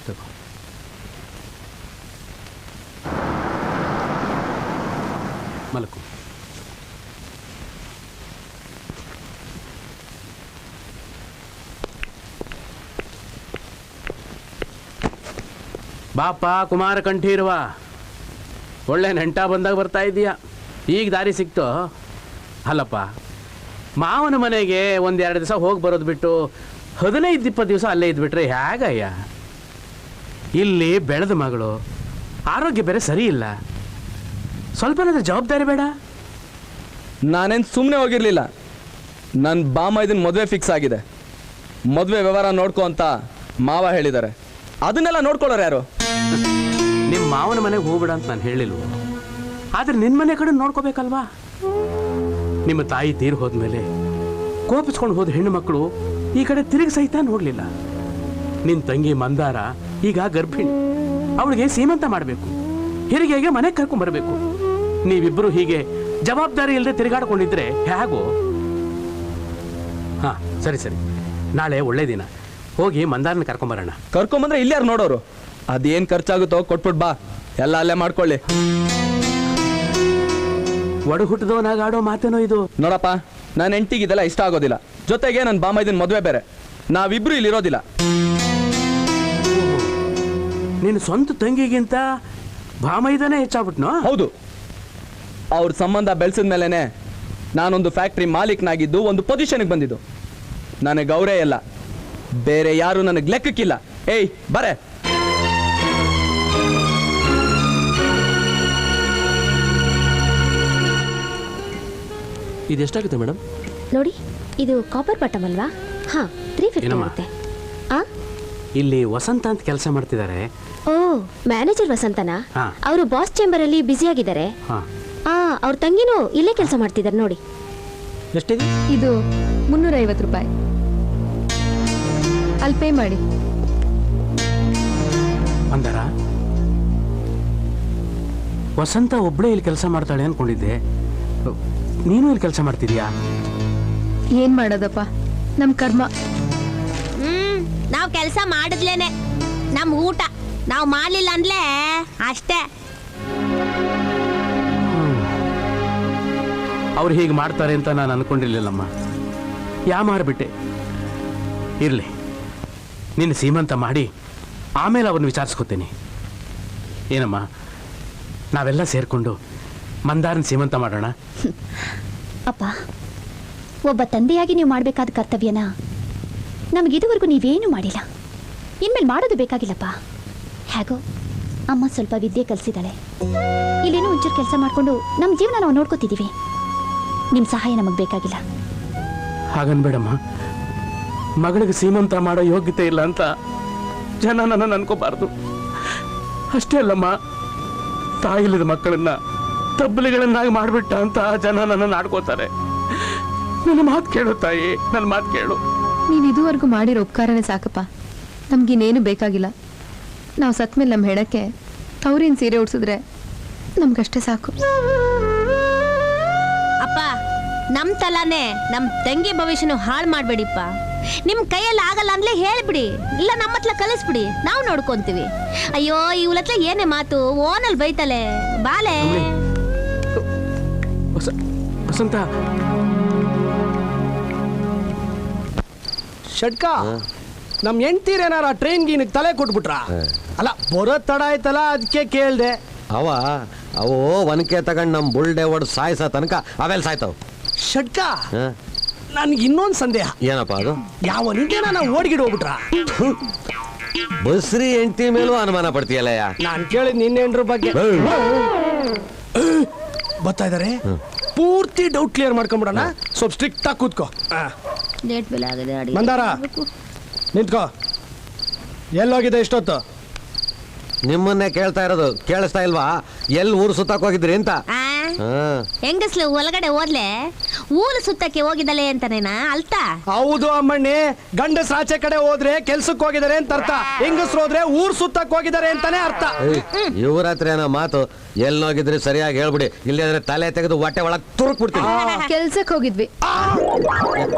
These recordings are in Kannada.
ತಗೋ. ಮಲಕು. ಬಾಪ ಕುಮಾರ ಕಂಠೀರ್ವ, ಒಳ್ಳೆ ನೆಂಟ ಬಂದಾಗ ಬರ್ತಾ ಇದೀಯಾ. ಈಗ ದಾರಿ ಸಿಕ್ತು. ಅಲ್ಲಪ್ಪ, ಮಾವನ ಮನೆಗೆ ಒಂದೆರಡು ದಿವಸ ಹೋಗಿ ಬರೋದು ಬಿಟ್ಟು 15-20 ದಿವಸ ಅಲ್ಲೇ ಇದ್ಬಿಟ್ರೆ ಹೇಗಯ್ಯ? ಇಲ್ಲಿ ಬೆಳೆದ ಮಗಳು, ಆರೋಗ್ಯ ಬೇರೆ ಸರಿ ಇಲ್ಲ. ಸ್ವಲ್ಪನಾದ್ರೂ ಜವಾಬ್ದಾರಿ ಬೇಡ? ನಾನೇನು ಸುಮ್ಮನೆ ಹೋಗಿರಲಿಲ್ಲ. ನನ್ನ ಬಾಮ ಇದನ್ನ ಮದುವೆ ಫಿಕ್ಸ್ ಆಗಿದೆ. ಮದುವೆ ವ್ಯವಹಾರ ನೋಡ್ಕೊ ಅಂತ ಮಾವ ಹೇಳಿದ್ದಾರೆ. ಅದನ್ನೆಲ್ಲ ನೋಡ್ಕೊಳ್ಳೋರು ಯಾರು? ನಿಮ್ಮ ಮಾವನ ಮನೆಗೆ ಹೋಗ್ಬೇಡ ಅಂತ ನಾನು ಹೇಳಿಲ್ವ? ಆದರೆ ನಿನ್ನ ಮನೆ ಕಡೆ ನೋಡ್ಕೋಬೇಕಲ್ವಾ? ನಿಮ್ಮ ತಾಯಿ ತೀರ್ ಹೋದ್ಮೇಲೆ ಕೋಪಿಸ್ಕೊಂಡು ಹೋದ ಹೆಣ್ಣು ಮಕ್ಕಳು ಈ ಕಡೆ ತಿರುಗಿ ಸಹಿತ ನೋಡಲಿಲ್ಲ. ನಿನ್ನ ತಂಗಿ ಮಂದಾರ ಈಗ ಗರ್ಭಿಣಿ. ಅವಳಿಗೆ ಸೀಮಂತ ಮಾಡಬೇಕು, ಹೆರಿಗೆಗೆ ಮನೆಗೆ ಕರ್ಕೊಂಡ್ಬರ್ಬೇಕು. ನೀವಿಬ್ಬರು ಹೀಗೆ ಜವಾಬ್ದಾರಿ ಇಲ್ಲದೆ ತಿರುಗಾಡ್ಕೊಂಡಿದ್ರೆ ಹೇಗೋ? ಹಾಂ, ಸರಿ ಸರಿ, ನಾಳೆ ಒಳ್ಳೆ ದಿನ, ಹೋಗಿ ಮಂದಾರನ ಕರ್ಕೊಂಬರೋಣ. ಕರ್ಕೊಂಬಂದ್ರೆ ಇಲ್ಲಿ ಯಾರು ನೋಡೋರು? ಅದೇನು ಖರ್ಚಾಗುತ್ತೋ ಕೊಟ್ಬಿಟ್ಟು ಬಾ, ಎಲ್ಲ ಅಲ್ಲೇ ಮಾಡ್ಕೊಳ್ಳಿ. ಒಡ ಹುಟ್ಟಿದವನಾಗ ಆಡೋ ಮಾತೇನೋ ಇದು. ನೋಡಪ್ಪ, ನನ್ನ ಹೆಂಡತಿಗೆ ಇದೆಲ್ಲ ಇಷ್ಟ ಆಗೋದಿಲ್ಲ. ಜೊತೆಗೆ ನನ್ನ ಬಾಮ ಇದನ್ನ ಮದುವೆ ಬೇರೆ. ನಾವಿಬ್ರು ಇಲ್ಲಿ ಇರೋದಿಲ್ಲ. ನಿನ್ನ ಸ್ವಂತ ತಂಗಿಗಿಂತ ಭಾಮೈದನೇ ಹೆಚ್ಚಾಗ್ಬಿಟ್ನೋ? ಹೌದು. ಅವ್ರ ಸಂಬಂಧ ಬೆಳೆಸಿದ ಮೇಲೆನೆ ನಾನೊಂದು ಫ್ಯಾಕ್ಟ್ರಿ ಮಾಲೀಕನಾಗಿದ್ದು ಒಂದು ಪೊಸಿಷನ್ಗೆ ಬಂದಿದ್ದು. ನನಗೆ ಅವರೇ ಇಲ್ಲ, ಬೇರೆ ಯಾರು ನನಗೆ ಲೆಕ್ಕಕ್ಕಿಲ್ಲ. ಏಯ್ ಬರೇ. ಇದೆಷ್ಟಾಗುತ್ತೆ ಮೇಡಮ್? ನೋಡಿ, ಇದು ಕಾಪರ್ ಬಟಮ್ ಅಲ್ವಾ? ಹಾಂ, 350 ಆಗುತ್ತೆ. ಇಲ್ಲಿ ವಸಂತ ಅಂತ ಕೆಲಸ ಮಾಡ್ತಿದ್ದಾರೆ. ಓ, ಮ್ಯಾನೇಜರ್ ವಸಂತನಾ? ಅವರು ಬಾಸ್ ಚೇಂಬರ್ ಅಲ್ಲಿ ಬ್ಯುಸಿ ಆಗಿದ್ದಾರೆ. ಅವ್ರ ತಂಗಿನೂ ಇಲ್ಲೇ ಕೆಲಸ ಮಾಡ್ತಿದ್ದಾರೆ ನೋಡಿ. ಎಷ್ಟಿದೆ? ಇದು 350 ರೂಪಾಯಿ. ಅಲ್ಲಿ ಪೇ ಮಾಡಿ. ಅಂದರ ವಸಂತ ಒಬ್ಬಳೇ ಇಲ್ಲಿ ಕೆಲಸ ಮಾಡ್ತಾಳೆ ಅನ್ಕೊಂಡಿದ್ದೆ. ನೀನು ಇಲ್ಲಿ ಕೆಲಸ ಮಾಡ್ತಿದ್ಯಾ? ಏನ್ ಮಾಡೋದಪ್ಪ, ನಮ್ ಕರ್ಮ. ನಾವು ಕೆಲಸ ಮಾಡಿದ್ಲೇನೆ ನಮ್ ಊಟ. ನಾವು ಮಾಡಲಿಲ್ಲ ಅಂದ್ಲೇ ಅಷ್ಟೇ. ಅವ್ರು ಹೀಗೆ ಮಾಡ್ತಾರೆ ಅಂತ ನಾನು ಅನ್ಕೊಂಡಿರ್ಲಿಲ್ಲಮ್ಮ. ಮಾರ್ಬಿಟ್ಟೆ. ಇರಲಿ, ನಿನ್ನ ಸೀಮಂತ ಮಾಡಿ ಆಮೇಲೆ ಅವ್ರನ್ನ ವಿಚಾರಿಸ್ಕೊತೀನಿ. ಏನಮ್ಮ, ನಾವೆಲ್ಲ ಸೇರಿಕೊಂಡು ಮಂದಾರನ ಸೀಮಂತ ಮಾಡೋಣ. ಅಪ್ಪ, ಒಬ್ಬ ತಂದೆಯಾಗಿ ನೀವು ಮಾಡಬೇಕಾದ ಕರ್ತವ್ಯನ ನಮಗಿದುವರೆಗೂ ನೀವೇನು ಮಾಡಿಲ್ಲ. ಇನ್ಮೇಲೆ ಮಾಡೋದು ಬೇಕಾಗಿಲ್ಲಪ್ಪ. ಹೇಗೋ ಅಮ್ಮ ಸ್ವಲ್ಪ ವಿದ್ಯೆ ಕಲಿಸಿದಾಳೆ. ಇಲ್ಲೇನೋ ಒಂಚೂರು ಕೆಲಸ ಮಾಡಿಕೊಂಡು ನಮ್ಮ ಜೀವನ ನಾವು ನೋಡ್ಕೋತಿದ್ದೀವಿ. ನಿಮ್ಮ ಸಹಾಯ ನಮಗೆ ಬೇಕಾಗಿಲ್ಲ. ಹಾಗನ್ಬೇಡಮ್ಮ. ಮಗಳಿಗೆ ಸೀಮಂತ ಮಾಡೋ ಯೋಗ್ಯತೆ ಇಲ್ಲ ಅಂತ ಜನ ನನ್ನನ್ನು ಅನ್ಕೋಬಾರ್ದು. ಅಷ್ಟೇ ಅಲ್ಲಮ್ಮ, ತಾಯಿಲ್ಲದ ಮಕ್ಕಳನ್ನ ತಬ್ಬಲಿಗಳನ್ನಾಗಿ ಮಾಡಿಬಿಟ್ಟ ಅಂತ ಜನ ನನ್ನನ್ನು ಆಡ್ಕೋತಾರೆ. ನನ್ನ ಮಾತು ಕೇಳು ತಾಯಿ, ನನ್ನ ಮಾತು ಕೇಳು. ನೀವು ಇದುವರೆಗೂ ಮಾಡಿರೋ ಉಪಕಾರನೇ ಸಾಕಪ್ಪ. ನಮ್ಗಿನ್ನೇನು ಬೇಕಾಗಿಲ್ಲ. ನಾವು ಸತ್ಮೇಲೆ ನಮ್ಮ ಹೆಣಕ್ಕೆ ತವರಿನ ಸೀರೆ ಉಡ್ಸಿದ್ರೆ ನಮ್ಗಷ್ಟೇ ಸಾಕು. ಅಪ್ಪ, ನಮ್ಮ ತಲಾನೇ ನಮ್ಮ ತಂಗಿ ಭವಿಷ್ಯನ ಹಾಳು ಮಾಡಬೇಡಿಪ್ಪ. ನಿಮ್ಮ ಕೈಯಲ್ಲಿ ಆಗಲ್ಲ ಅಂದ್ಲೇ ಹೇಳ್ಬಿಡಿ, ಇಲ್ಲ ನಮ್ಮ ಹತ್ರ ಕಲಿಸ್ಬಿಡಿ, ನಾವು ನೋಡ್ಕೊಂತೀವಿ. ಅಯ್ಯೋ, ಇವಳತ್ರ ಏನೇ ಮಾತು, ಓನಲ್ಲಿ ಬೈತಲೆ. ಬಾಲೆ ವಸಂತ. ಷಡ್ಕ, ನಮ್ ಹೆಂಡ್ತೀರೇನಾರ ಟ್ರೈನ್ ಗೀನಿಗೆ ತಲೆ ಕೊಟ್ಬಿಟ್ರ? ಅಲ್ಲ, ಬರೋ ತಡ ಆಯ್ತಲ್ಲ, ಅದಕ್ಕೆ ಕೇಳ್ದೆ. ಅವು ಒನಕೆ ತಗೊಂಡು ನಮ್ ಬುಲ್ಡೆ ಹೊಡ್ ಸಾಯ್ಸ ತನಕ ಅವೆಲ್ಲ ಸಾಯ್ತಾವ್. ಷಡ್ಕ, ನನ್ಗೆ ಇನ್ನೊಂದು ಸಂದೇಹ. ಏನಪ್ಪ ಅದು? ಯಾವ ನಿಂಟೇನ ನಾವು ಓಡ್ಗಿಡ್ ಹೋಗ್ಬಿಟ್ರ? ಬಸ್ರಿ ಹೆಂಡತಿ ಮೇಲೂ ಅನುಮಾನ ಪಡ್ತೀಯಲ್ಲ? ನಾನ್ ಕೇಳಿದ್ ನಿನ್ನ ಹೆಂಡ್ರ ಬಗ್ಗೆ. ಬರ್ತಾ ಇದಾರೆ, ಪೂರ್ತಿ ಡೌಟ್ ಕ್ಲಿಯರ್ ಮಾಡ್ಕೊಂಡ್ಬಿಡೋಣ. ಸ್ವಲ್ಪ ಸ್ಟ್ರಿಕ್ಟ್ ಆಗಿ ಕೂತ್ಕೋ. ಮಂದಾರ, ನಿಂತ್ಕೋ. ಎಲ್ಲೋಗಿದೆ ಇಷ್ಟೊತ್ತು? ನಿಮ್ಮನ್ನೇ ಕೇಳ್ತಾ ಇರೋದು, ಕೇಳಿಸ್ತಾ ಇಲ್ವಾ? ಎಲ್ಲಿ ಊರು ಸುತ್ತಾಕ್ ಹೋಗಿದ್ರಿ ಅಂತ? ಹೆಂಗಸ್ಲು ಒಳಗಡೆ ಹೋದ್ಲೆ ಊರು ಸುತ್ತಕ್ಕೆ ಹೋಗಿದ್ದಲೆ ಅಂತಾನೇನಾ ಅಲ್ತಾ? ಹೌದು ಅಮ್ಮಣ್ಣಿ, ಗಂಡಸ್ರ ಆಚೆ ಕಡೆ ಹೋದ್ರೆ ಕೆಲ್ಸಕ್ಕೆ ಹೋಗಿದ್ದಾರೆ ಅಂತ ಅರ್ಥ, ಹೆಂಗಸ್ರು ಹೋದ್ರೆ ಊರ್ ಸುತ್ತಕ್ ಹೋಗಿದ್ದಾರೆ ಅಂತಾನೆ ಅರ್ಥ. ಇವ್ರ ಹತ್ರ ಏನೋ ಮಾತು, ಎಲ್ಲಿ ಹೋಗಿದ್ರಿ ಸರಿಯಾಗಿ ಹೇಳ್ಬಿಡಿ, ಇಲ್ಲದ್ರೆ ತಲೆ ತೆಗೆದು ಹೊಟ್ಟೆ ಒಳಗ್ ತುರುಕ್ಬಿಡ್ತೀನಿ. ಕೆಲ್ಸಕ್ಕೆ ಹೋಗಿದ್ವಿ.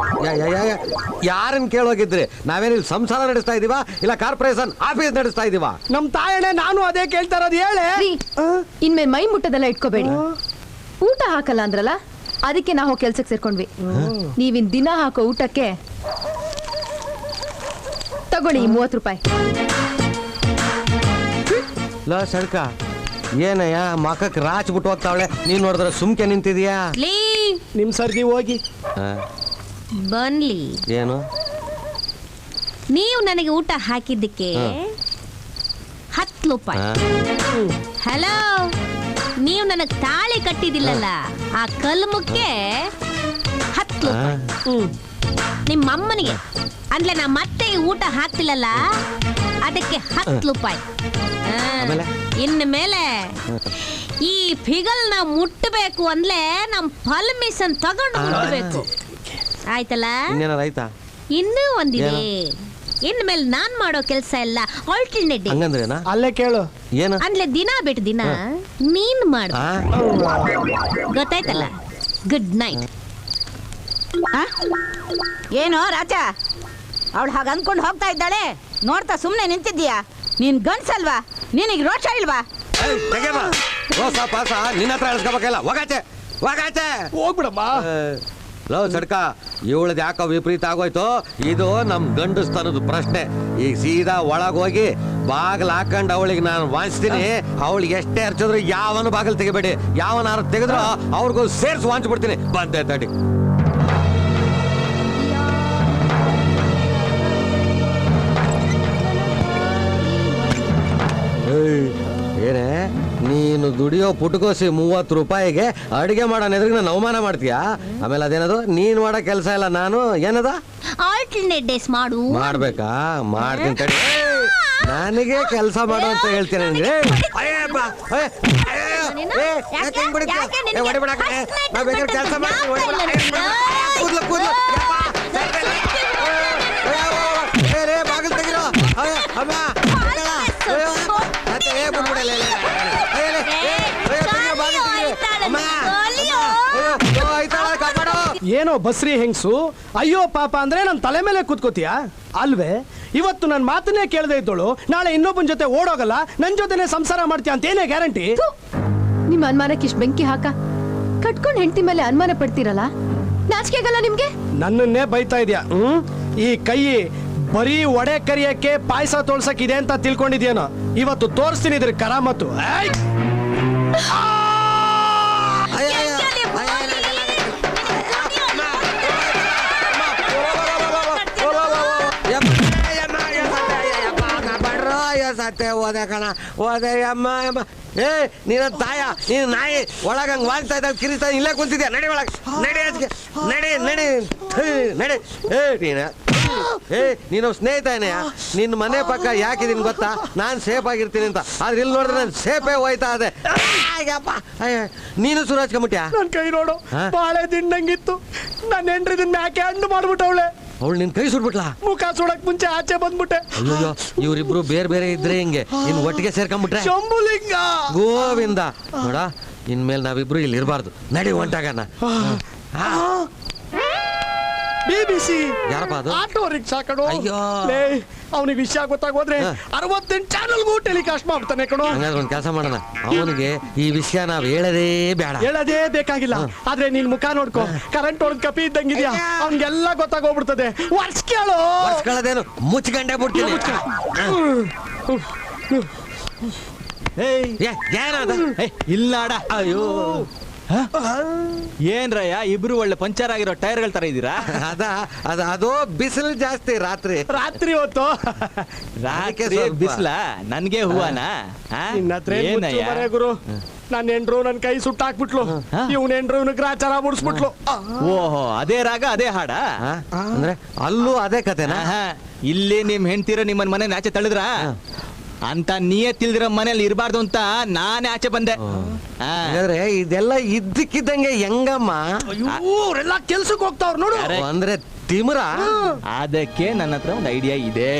ಯಾರನ್ನ ಕೇಳೋಗಿದ್ರಿ? ನಾವೇನಿಲ್ಲಿ ಸಂಸಾರ ನಡೆಸ್ತಾ ಇದೀವಾ ಇಲ್ಲ ಕಾರ್ಪೊರೇಷನ್ ಆಫೀಸ್ ನಡೆಸ್ತಾ ಇದೀವಾ? ನಮ್ ತಾಯಣೆ ನಾನು ಅದೇ ಕೇಳ್ತಾ ಇರೋದು, ಹೇಳೆ. ಇನ್ಮೇಲೆ ಮೈ ಮುಟ್ಟದೆಲ್ಲ ಇಟ್ಕೋಬೇಡಿ. ಊಟ ಹಾಕಲ್ಲ ಅಂದ್ರಲ್ಲ, ಅದಕ್ಕೆ ನಾವು ಕೆಲ್ಸಕ್ಕೆ ಸೇರ್ಕೊಂಡ್ವಿ. ನೀವಿನ್ ದಿನ ಹಾಕೋ ಊಟಕ್ಕೆ ತಗೊಳ್ಳಿ 30 ರೂಪಾಯಿ. ಲೋ ಸಡ್ಕ, ಏನಯ್ಯ ಮಕಕ್ ರಾಚ್ ಬಿಟ್ಟು ಹೋಗ್ತಾವಳೆ, ನೀನ್ ನೋಡಿದ್ರೆ ಸುಮ್ಕೆ ನಿಂತಿದ್ಯಾ? ನಿಮ್ ಸರ್ದಿ ಹೋಗಿ ಬನ್ಲಿ. ಏನು ನೀವು ನನಗೆ ಊಟ ಹಾಕಿದ್ದಕ್ಕೆ 10 ರೂಪಾಯಿ. ಹಲೋ, ನೀವು ನನಗೆ ತಾಳಿ ಕಟ್ಟಿದಿಲ್ಲಲ್ಲ, ಆ ಕಲ್ಮುಕ್ಕೆ 10 ರೂಪಾಯಿ. ನಿಮ್ಮ ಅಮ್ಮನಿಗೆ ಅಂದ್ರೆ ನಾ ಮತ್ತೆ ಈ ಊಟ ಹಾಕ್ತಿಲ್ಲಲ್ಲ, ಅದಕ್ಕೆ 10 ರೂಪಾಯಿ. ಇನ್ನು ಮೇಲೆ ಈ ಪಿಗಲ್ನ ಮುಟ್ಟಬೇಕು ಅಂದ್ರೆ ನಮ್ ಪರ್ಮಿಷನ್ ತಗೊಂಡು ಮುಟ್ಟಬೇಕು, ಆಯ್ತಲ್ಲ? ಆಯ್ತಾ? ಇನ್ನೂ ಒಂದಿದೆ. ಇನ್ಮೇಲೆ ನಾನ್ ಮಾಡೋ ಕೆಲಸ ಎಲ್ಲ ಆಲ್ಟರ್ನೇಟಿವ್. ಹಂಗಂದ್ರೇನಾ? ಅಲ್ಲೇ ಕೇಳು. ಏನು ಅಂದ್ರೆ ದಿನ ಬಿಟ್ಟು ದಿನ ನೀನ್ ಮಾಡು, ಗೊತ್ತಾಯ್ತಲ್ಲ? Good night. ಏನೋ ರಾಜ, ಅವಳು ಹಾಗೆ ಅನ್ಕೊಂಡು ಹೋಗ್ತಾ ಇದ್ದಾಳೆ, ನೋಡ್ತಾ ಸುಮ್ಮನೆ ನಿಂತಿದ್ದೀಯಾ? ನೀನ್ ಗಂಡ್ಸಲ್ವಾ? ನಿನಗೆ ರೋಷ ಇಲ್ವಾ? ರೋಸ ಪಾಸ ನಿನ್ನ ಹತ್ರ ಹೇಳ್ಸ್ಕೋಬೇಕಲ್ಲ, ಹೋಗಾಚೆ ಹೋಗಾಚೆ. ಹೋಗ್ಬಿಡಮ್ಮ. ಲೋ ಸಡ್ಕ, ಇವಳದ್ ಯಾಕೋ ವಿಪರೀತ ಆಗೋಯ್ತು. ಇದು ನಮ್ ಗಂಡಸ್ತನದ ಪ್ರಶ್ನೆ. ಈಗ ಸೀದಾ ಒಳಗ್ ಹೋಗಿ ಬಾಗಿಲು ಹಾಕೊಂಡು ಅವಳಿಗೆ ನಾನು ವಾಂಚ್ತೀನಿ. ಅವಳಿಗೆ ಎಷ್ಟೇ ಅರ್ಚಿದ್ರು ಯಾವನು ಬಾಗಿಲು ತೆಗಿಬೇಡಿ, ಯಾವನಾರು ತೆಗೆದ್ರು ಅವ್ರಿಗೂ ಸೇರ್ಸಿ ವಾಂಚ್ಬಿಡ್ತೀನಿ. ಬಂದೆ ತಡಿ. ಏನೇ ನೀನು ದುಡಿಯೋ ಪುಟಕೋಸಿ 30 ರೂಪಾಯಿಗೆ ಅಡಿಗೆ ಮಾಡೋ ಎದುರಿಗೆ ನಾನು ಅವಮಾನ ಮಾಡ್ತೀಯಾ? ಆಮೇಲೆ ಅದೇನದು ನೀನ್ ಮಾಡೋ ಕೆಲಸ ಇಲ್ಲ, ನಾನು ಏನದ ಆಲ್ಟರ್ನೇಟ್ ಡೇಸ್ ಮಾಡು. ಮಾಡ್ಬೇಕಾ? ಮಾಡ್ತೀನಿ ತಡಿ. ನನಗೆ ಕೆಲಸ ಮಾಡು ಅಂತ ಹೇಳ್ತೀನಿ ಅಂದ್ರೆ ಕೆಲಸ ಬಾಗಿಲು ತೆಗಿರೋ. ಏನೋ ಬಸ್ರಿ ಹೆಂಗ್ಸು ಅಯ್ಯೋ ಪಾಪ ಅಂದ್ರೆ ನನ್ ತಲೆ ಮೇಲೆ ಕೂತ್ಕೋತೀಯ ಅಲ್ವೇ? ಇವತ್ತು ನನ್ನ ಮಾತನ್ನೇ ಕೇಳದೆ ಇದ್ದೋಳು ನಾಳೆ ಇನ್ನೊಬ್ಬನ ಜೊತೆ ಓಡೋಗಲ್ಲ, ನನ್ ಜೊತೆನೆ ಸಂಸಾರ ಮಾಡ್ತೀಯ ಅಂತ ಏನೇ ಗ್ಯಾರಂಟಿ? ನಿಮ್ಮ ಅನುಮಾನಕ್ಕೆ ಇಷ್ಟು ಬೆಂಕಿ ಹಾಕ ಕಟ್ಕೊಂಡ್ ಹೆಂಡತಿ ಮೇಲೆ ಅನುಮಾನ ಪಡ್ತೀರಲ್ಲ, ನಾಚಿಕೆ ಆಗಲ್ಲ ನಿಮ್ಗೆ? ನನ್ನನ್ನೇ ಬೈತಾ ಇದೆಯಾ? ಈ ಕೈ ಬರೀ ಒಡೆ ಕರಿಯಕ್ಕೆ ಪಾಯಸ ತೋಳ್ಸಕ್ ಇದೆ ಅಂತ ತಿಳ್ಕೊಂಡಿದ್ಯೇನೋ? ಇವತ್ತು ತೋರಿಸ್ತೀನಿ ಇದ್ರ ಕರಾಮತ್ತು. ಸತ್ತೆ ಓದೆ ಕಣ ಓದೆ ಅಮ್ಮ ಅಮ್ಮ. ಏ ನೀನ ತಾಯ, ನೀನು ನಾಯಿ ಒಳಗಂಗ್ ವಾಳ್ತಾ ಇದ್ದ ಕಿರಿತಾ ಇಲ್ಲೇ ಕುಂತಿದ್ಯಾ? ನಡಿ ಒಳಗೆ, ನಡಿ ಅದಕ್ಕೆ, ನಡಿ ನಡಿ ನಡಿ. ನೀನು ಸ್ನೇಹಿತ ಏನೆಯಾ? ನಿನ್ನ ಮನೆ ಪಕ್ಕ ಯಾಕಿದೀನಿ ಗೊತ್ತಾ? ನಾನು ಸೇಫ್ ಆಗಿರ್ತೀನಿ ಅಂತ. ಆದ್ರೆ ಇಲ್ಲಿ ನೋಡಿದ್ರೆ ನಾನು ಸೇಫೇ ಹೋಯ್ತಾ ಅದೇ. ನೀನು ಸುರಾಜ್ ಕಮಿಟ್ಯಾ? ನನ್ ಕೈ ನೋಡು, ಬಾಳೆ ದಿಂಡಂಗಿತ್ತು. ನನ್ನ ಹೆಂಡ್ರಿದನ್ ಮ್ಯಾಕೆ ಹಣ್ಣು ಮಾಡ್ಬಿಟ್ಟವಳೆ. ಅವಳು ನಿನ್ ಕೈ ಸುಡ್ಬಿಟ್ಲಾ? ಮುಖ ಸುಡಕ್ ಮುಂಚೆ ಆಚೆ ಬಂದ್ಬಿಟ್ಟೆ. ಅಯ್ಯೋ, ಇವರಿಬ್ರು ಬೇರೆ ಬೇರೆ ಇದ್ರೆ ಹಿಂಗೆ ಇನ್ ಒಟ್ಟಿಗೆ ಸೇರ್ಕೊಂಡ್ಬಿಟ್ರೆ ಶಂಭುಲಿಂಗ ಗೋವಿಂದ. ನೋಡ, ಇನ್ಮೇಲೆ ನಾವಿಬ್ರು ಇಲ್ಲಿ ಇರಬಾರ್ದು. ನಡಿ ಹೊಂಟಾಗಣ. BBC ಯಾರಪ್ಪ ಅದು? ಆಟೋ ರಿಕ್ಷಾ ಕಣೋ. ಅಯ್ಯೋ, ಅವನಿಗೆ ವಿಷಯ ಗೊತ್ತಾಗೋದ್ರೆ 68 ಚಾನಲ್ಗೂ ಟೆಲಿಕಾಸ್ಟ್ ಮಾಡ್ತಾನೆ ಕಣೋ. ಹಂಗಾದ್ರೆ ಒಂದ್ ಕೆಲಸ ಮಾಡೋಣ, ಅವನಿಗೆ ಈ ವಿಷಯ ನಾವ್ ಹೇಳದೇ ಬೇಡ. ಹೇಳದೇ ಬೇಕಾಗಿಲ್ಲ. ಆದ್ರೆ ನೀನ್ ಮುಖ ನೋಡ್ಕೋ, ಕರೆಂಟ್ ಒಳಗ್ ಕಪಿ ಇದ್ದಂಗಿದ್ಯಾ, ಅವ್ನಿಗೆಲ್ಲ ಗೊತ್ತಾಗೋಗ್ಬಿಡ್ತದೆ. ವರ್ಷಕೇಳು ವರ್ಷಗಳದೇನು ಮುಚ್ಕೊಂಡೇ ಬಿಡ್ತೀನಿ. ಏನದ ಇಲ್ಲಾಡ? ಅಯ್ಯೋ, ಏನ್ರಯ್ಯ ಇಬ್ರು ಒಳ್ಳೆ ಪಂಚರ್ ಆಗಿರೋ ಟೈರ್ಗಳ ತರ ಇದ್ದೀರಾ? ಅದು ಬಿಸಿಲು ಜಾಸ್ತಿ ರಾತ್ರಿ ಹೊತ್ತು. ರಾತ್ರಿ ಬಿಸಿಲ ನನ್ಗೆ ಹೂವನ ಗುರು. ನನ್ನ ಹೆಂಡ್ರು ನನ್ ಕೈ ಸುಟ್ಟಾಕ್ಬಿಟ್ಲು. ಇವ್ನ ಹೆಂಡ್ರು ಇವ್ನ ಗ್ರಾಚಾರ ಮುಡಿಸ್ಬಿಟ್ಲು. ಓಹೋ, ಅದೇ ರಾಗ ಅದೇ ಹಾಡ? ಅಂದ್ರೆ ಅಲ್ಲೂ ಅದೇ ಕತೆನಾ? ಇಲ್ಲಿ ನಿಮ್ ಹೆಂಡ್ತೀರ ನಿಮ್ಮನ್ ಮನೆ ನಾಚೆ ತಳ್ಳಿದ್ರ? ಅಂತ ನೀಯೇ ತಿಳ್ದಿರೋ ಮನೇಲಿ ಇರಬಾರ್ದು ಅಂತ ನಾನೇ ಆಚೆ ಬಂದೆ ಆ. ಹಾಗಾದ್ರೆ ಇದೆಲ್ಲ ಇದ್ದಕ್ಕಿದ್ದಂಗೆ ಹೆಂಗಮ್ಮ ಅವರೆಲ್ಲ ಕೆಲ್ಸಕ್ಕೆ ಹೋಗ್ತಾವ್ರು ನೋಡು. ಅಂದ್ರೆ ತಿಮ್ರ ಅದಕ್ಕೆ ನನ್ನ ಹತ್ರ ಒಂದು ಐಡಿಯಾ ಇದೆ.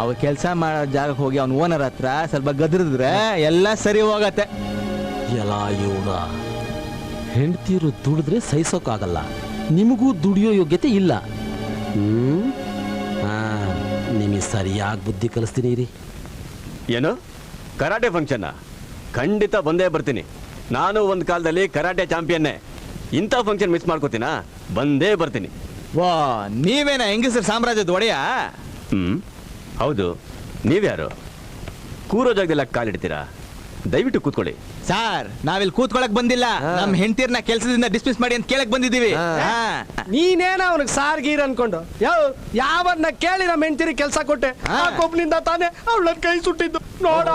ಅವ ಕೆಲಸ ಮಾಡೋ ಜಾಗಕ್ಕೆ ಹೋಗಿ ಅವ್ನ ಓನರ್ ಹತ್ರ ಸ್ವಲ್ಪ ಗದ್ರಿದ್ರೆ ಎಲ್ಲ ಸರಿ ಹೋಗತ್ತೆ. ಎಲ್ಲ ಇವನ ಹೆಂಡ್ತೀರು ದುಡಿದ್ರೆ ಸಹಿಸೋಕ್ಕಾಗಲ್ಲ, ನಿಮಗೂ ದುಡಿಯೋ ಯೋಗ್ಯತೆ ಇಲ್ಲ. ನಿಮಗೆ ಸರಿಯಾಗಿ ಬುದ್ಧಿ ಕಲಿಸ್ತೀನಿ ರೀ. ಏನು ಕರಾಟೆ ಫಂಕ್ಷನ್ನ? ಖಂಡಿತ ಬಂದೇ ಬರ್ತೀನಿ. ನಾನು ಒಂದು ಕಾಲದಲ್ಲಿ ಕರಾಟೆ ಚಾಂಪಿಯನ್ನೇ. ಇಂಥ ಫಂಕ್ಷನ್ ಮಿಸ್ ಮಾಡ್ಕೋತೀನಾ? ಬಂದೇ ಬರ್ತೀನಿ. ವಾ, ನೀವೇನ ಹೆಂಗಸರ ಸಾಮ್ರಾಜ್ಯದ ಒಡೆಯ? ಹೌದು. ನೀವ್ಯಾರು? ಕೂರೋ ಜಾಗದಲ್ಲ ಕಾಲಿಡ್ತೀರಾ? ದಯವಿಟ್ಟು ಕೂತ್ಕೊಳ್ಳಿ. ಸರ್, ನಾವಿಲ್ಲಿ ಕೂತ್ಕೊಳಕ್ ಬಂದಿಲ್ಲ, ನಮ್ ಹೆಂಡತಿರ್ನ ಕೆಲಸದಿಂದ ಡಿಸ್ಮಿಸ್ ಮಾಡಿ ಅಂತ ಕೇಳಕ್ ಬಂದಿದೀವಿ. ನೀನೇನ ಅವನಿಗೆ ಸಾರ್ ಗೀರ್ ಅನ್ಕೊಂಡು ಯಾವನ್ನ ಕೇಳಿ ನಮ್ಮ ಹೆಂಡತಿರಿ ಕೆಲಸ ಕೊಟ್ಟೆ, ಒಬ್ಬನಿಂದ ತಾನೇ ಅವಳ ಕೈ ಸುಟ್ಟಿದ್ದು ನೋಡ.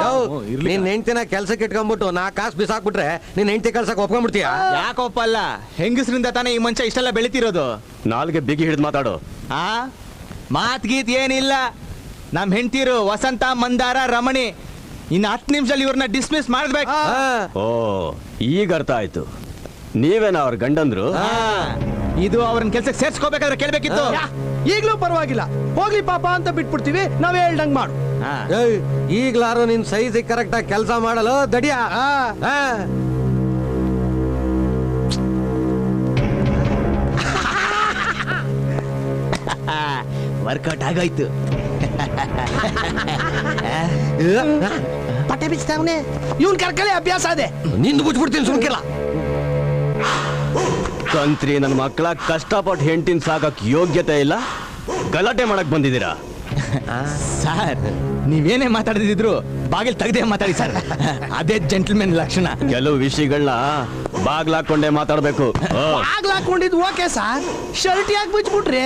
ನಿನ್ ಹೆಂಡತಿನ ಕೆಲ್ಸಕ್ಕೆ ಇಟ್ಕೊಂಡ್ಬಿಟ್ಟು 4 ಕಾಸು ಬಿಸಾಕ್ಬಿಟ್ರೆ ನಿನ್ ಹೆಂಡತಿ ಕೆಲ್ಸಕ್ಕೆ ಒಪ್ಕೊಂಡ್ಬಿಡ್ತೀಯ? ಯಾಕೊಪ್ಪಲ್ಲ, ಹೆಂಗಸರಿಂದ ತಾನೇ ಈ ಮನುಷ್ಯ ಇಷ್ಟೆಲ್ಲ ಬೆಳಿತಿರೋದು. ನಾಲ್ಗೆ ಬಿಗಿ ಹಿಡಿದು ಮಾತಾಡು. ಮಾತ್ ಗೀತ್ ಏನಿಲ್ಲ. ನಮ್ ಹೆಂಡತಿರು ವಸಂತ, ಮಂದಾರ, ರಮಣಿ. ಇನ್ನು 10 ನಿಮಿಷದಲ್ಲಿ ಇವ್ರನ್ನ ಡಿಸ್ಮಿಸ್ ಮಾಡ್ಬೇಕು. ಓ, ಈಗ ಅರ್ಥ ಆಯ್ತು. ನೀವೇನ ಅವ್ರ ಗಂಡಂದ್ರು? ಇದು ಅವ್ರನ್ನ ಕೆಲ್ಸಕ್ಕೆ ಸೇರ್ಸ್ಕೋಬೇಕಾದ್ರೆ ಕೇಳ್ಬೇಕಿತ್ತು. ಈಗ್ಲೂ ಪರವಾಗಿಲ್ಲ, ಹೋಗ್ಲಿ ಪಾಪ ಅಂತ ಬಿಟ್ಬಿಡ್ತೀವಿ, ನಾವ್ ಹೇಳ್ದಂಗ್ ಮಾಡು. ಈಗ್ಲಾರು ನಿನ್ ಸೈಜ್ ಕರೆಕ್ಟ್ ಆಗಿ ಕೆಲಸ ಮಾಡಲು ದಡಿಯ. ವರ್ಕೌಟ್ ಆಗೋಯ್ತು. ಪಟ್ಟೆ ಬಿಚ್ತಾವನೆ, ಇವನ್ ಕರ್ಕಲೆ ಅಭ್ಯಾಸ ಅದೇ. ನಿಂದು ಬಿಟ್ಬಿಡ್ತೀನಿ ಸುಮ್ಕಿಲ್ಲ. ಕಂತ್ರಿ ನನ್ನ ಮಕ್ಕಳ ಕಷ್ಟಪಟ್ಟು ಹೆಂಡತಿನ ಸಾಕಕ್ ಯೋಗ್ಯತೆ ಇಲ್ಲ, ಗಲಾಟೆ ಮಾಡಕ್ ಬಂದಿದ್ದೀರಾ? ಸರ್, ನೀವೇನೇ ಮಾತಾಡಿದ್ರು ಬಾಗಿಲು ತೆಗೆದೇ ಮಾತಾಡಿ ಸರ್. ಅದೇ ಜೆಂಟಲ್ಮೆನ್ ಲಕ್ಷಣ. ಕೆಲವು ವಿಷಯಗಳನ್ನ ಬಾಗ್ಲಾಕೊಂಡೇ ಮಾತಾಡ್ಬೇಕು. ಬಾಗ್ಲಾಕೊಂಡಿದ್ ಓಕೆ ಸರ್, ಶರ್ಟ್ ಯಾಕೆ ಬಿಚ್ಬಿಟ್ರಿ?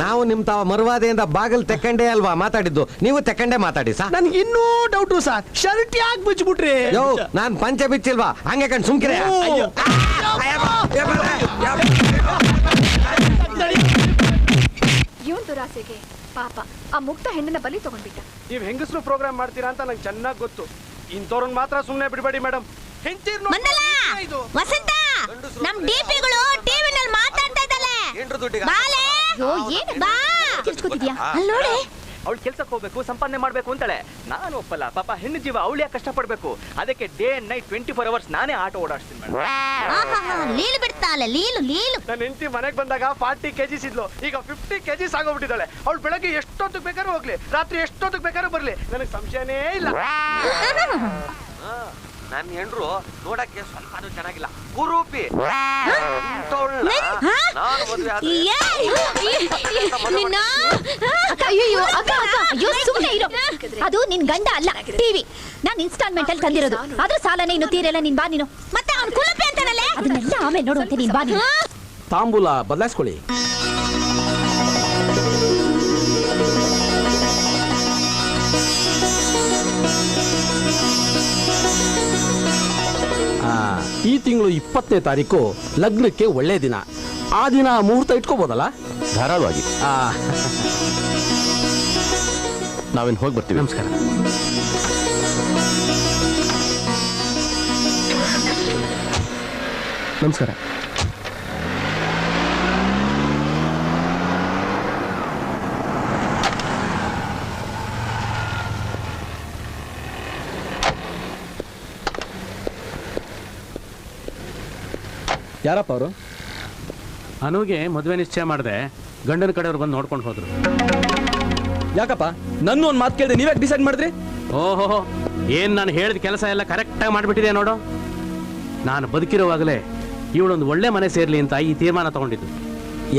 ನಾವು ನಿಮ್ ತಾವ ಮರುವಾದೆಯಿಂದ ಬಾಗಿಲು ತೆಕ್ಕಂಡೇ ಅಲ್ವಾ ಮಾತಾಡಿದ್ದು, ನೀವು ತೆಕ್ಕಂಡೇ ಮಾತಾಡಿ ಸರ್. ನನ್ಗೆ ಇನ್ನೂ ಡೌಟು ಸರ್, ಶರ್ಟ್ ಯಾಕೆ ಬಿಚ್ಬಿಟ್ರಿ? ಯೋ, ನಾನ್ ಪಂಚೆ ಬಿಚ್ಚಿಲ್ವಾ? ಹಂಗೆ ಕಣ್ ಸುಮ್ಕಿರೆ. ಇವನ್ ದುರಾಸೆಗೆ ಪಾಪ ಆ ಮುಕ್ತ ಹೆಣ್ಣನ್ನ ಬಲಿ ತಗೊಂಡ್ಬಿಟ್ಟ. ನೀವ್ ಹೆಂಗಸರು ಪ್ರೋಗ್ರಾಮ್ ಮಾಡ್ತೀರಾ ಅಂತ ನಂಗೆ ಚೆನ್ನಾಗಿ ಗೊತ್ತು. ಇಂಥವ್ರನ್ನ ಮಾತ್ರ ಸುಮ್ನೆ ಬಿಡಬೇಡಿ ಮೇಡಮ್. ವಸಂತ, ನಮ್ ಡಿಪಿಗಳು ಟಿವಿನಲ್ಲಿ ಮಾತಾಡ್ತಾ ಇದ್ದಲ್ಲ. ಬಾ, ಕೇಳಿಸ್ಕೊತಿದ್ಯಾ? ಅಲ್ಲಿ ನೋಡಿ. ಅವಳು ಕೆಲ್ಸಕ್ಕೆ ಹೋಗ್ಬೇಕು, ಸಂಪಾದನೆ ಮಾಡ್ಬೇಕು ಅಂತಾಳೆ. ನಾನು ಒಪ್ಪಲ್ಲ. ಪಾಪ ಹೆಣ್ಣು ಜೀವ, ಅವಳು ಯಾಕೆ ಕಷ್ಟಪಡ್ಬೇಕು? ಅದಕ್ಕೆ ಡೇ ಅಂಡ್ ನೈಟ್ 24 hours ನಾನೇ ಆಟೋ ಓಡಾಡ್ತೀನಿ ಮೇಡಮ್. ಲೀಲು ಬಿಡ್ತಾಳೆ, ಲೀಲು. ನನ್ನ ಹೆಂಡತಿ ಮನೆಗೆ ಬಂದಾಗ 40 kgs ಇದ್ಲು, ಈಗ 50 kgs ಆಗೋಗ್ಬಿಟ್ಟಿದ್ದಾಳೆ. ಅವಳು ಬೆಳಗ್ಗೆ ಎಷ್ಟೊತ್ತಿಗೆ ಬೇಕಾದ್ರೂ ಹೋಗ್ಲಿ, ರಾತ್ರಿ ಎಷ್ಟೊತ್ತಿಗೆ ಬೇಕಾದ್ರೂ ಬರ್ಲಿ, ನನಗೆ ಸಂಶಯನೇ ಇಲ್ಲ. ನನ್ನ ಹೆಂಡ್ರು ನೋಡಕ್ಕೆ ಸ್ವಲ್ಪ ಚೆನ್ನಾಗಿಲ್ಲ, ಕುರೂಪಿ. ಅದು ನಿನ್ ಗಂಡ ಅಲ್ಲ, ಟಿವಿ. ನಾನ್ ಇನ್ಸ್ಟಾಲ್ಮೆಂಟ್ ಅಲ್ಲಿ ತಂದಿರೋದು, ಅದ್ರ ಸಾಲನೇ ಇನ್ನು ತೀರಲ್ಲ. ನೀನ್ ಬಾ, ನೀನು ಮತ್ತೆ ಅವ್ನು ಕುಲಪಿ ಅಂತಾನಲ್ಲ, ಅದನ್ನೆಲ್ಲ ಆಮೇಲೆ ನೋಡುವಂತೆ. ನೀನ್ ಬಾ, ನೀನು ತಾಂಬೂಲ ಬದಲಾಯಿಸ್ಕೊಳ್ಳಿ. ಈ ತಿಂಗಳು 20ನೇ ತಾರೀಕು ಲಗ್ನಕ್ಕೆ ಒಳ್ಳೆ ದಿನ. ಆ ದಿನ ಮುಹೂರ್ತ ಇಟ್ಕೋಬೋದಲ್ಲ? ಧಾರಾಳವಾಗಿ. ನಾವೇನು ಹೋಗಿ ಬರ್ತೀವಿ. ನಮಸ್ಕಾರ. ನಮಸ್ಕಾರ. ಯಾರಪ್ಪ ಅವರು? ಅನುಗೆ ಮದುವೆ ನಿಶ್ಚಯ ಮಾಡಿದೆ, ಗಂಡನ ಕಡೆಯವ್ರು ಬಂದು ನೋಡ್ಕೊಂಡು ಹೋದ್ರು. ಯಾಕಪ್ಪ ನನ್ನ ಒಂದು ಮಾತು ಕೇಳಿದೆ, ನೀವ್ಯಾಕೆ ಡಿಸೈಡ್ ಮಾಡಿದ್ರಿ? ಓಹೋ, ಏನ್ ನಾನು ಹೇಳಿದ ಕೆಲಸ ಎಲ್ಲ ಕರೆಕ್ಟಾಗಿ ಮಾಡಿಬಿಟ್ಟಿದೆ ನೋಡು. ನಾನು ಬದುಕಿರುವಾಗಲೇ ಇವಳೊಂದು ಒಳ್ಳೆ ಮನೆ ಸೇರ್ಲಿ ಅಂತ ಈ ತೀರ್ಮಾನ ತಗೊಂಡಿದ್ದು.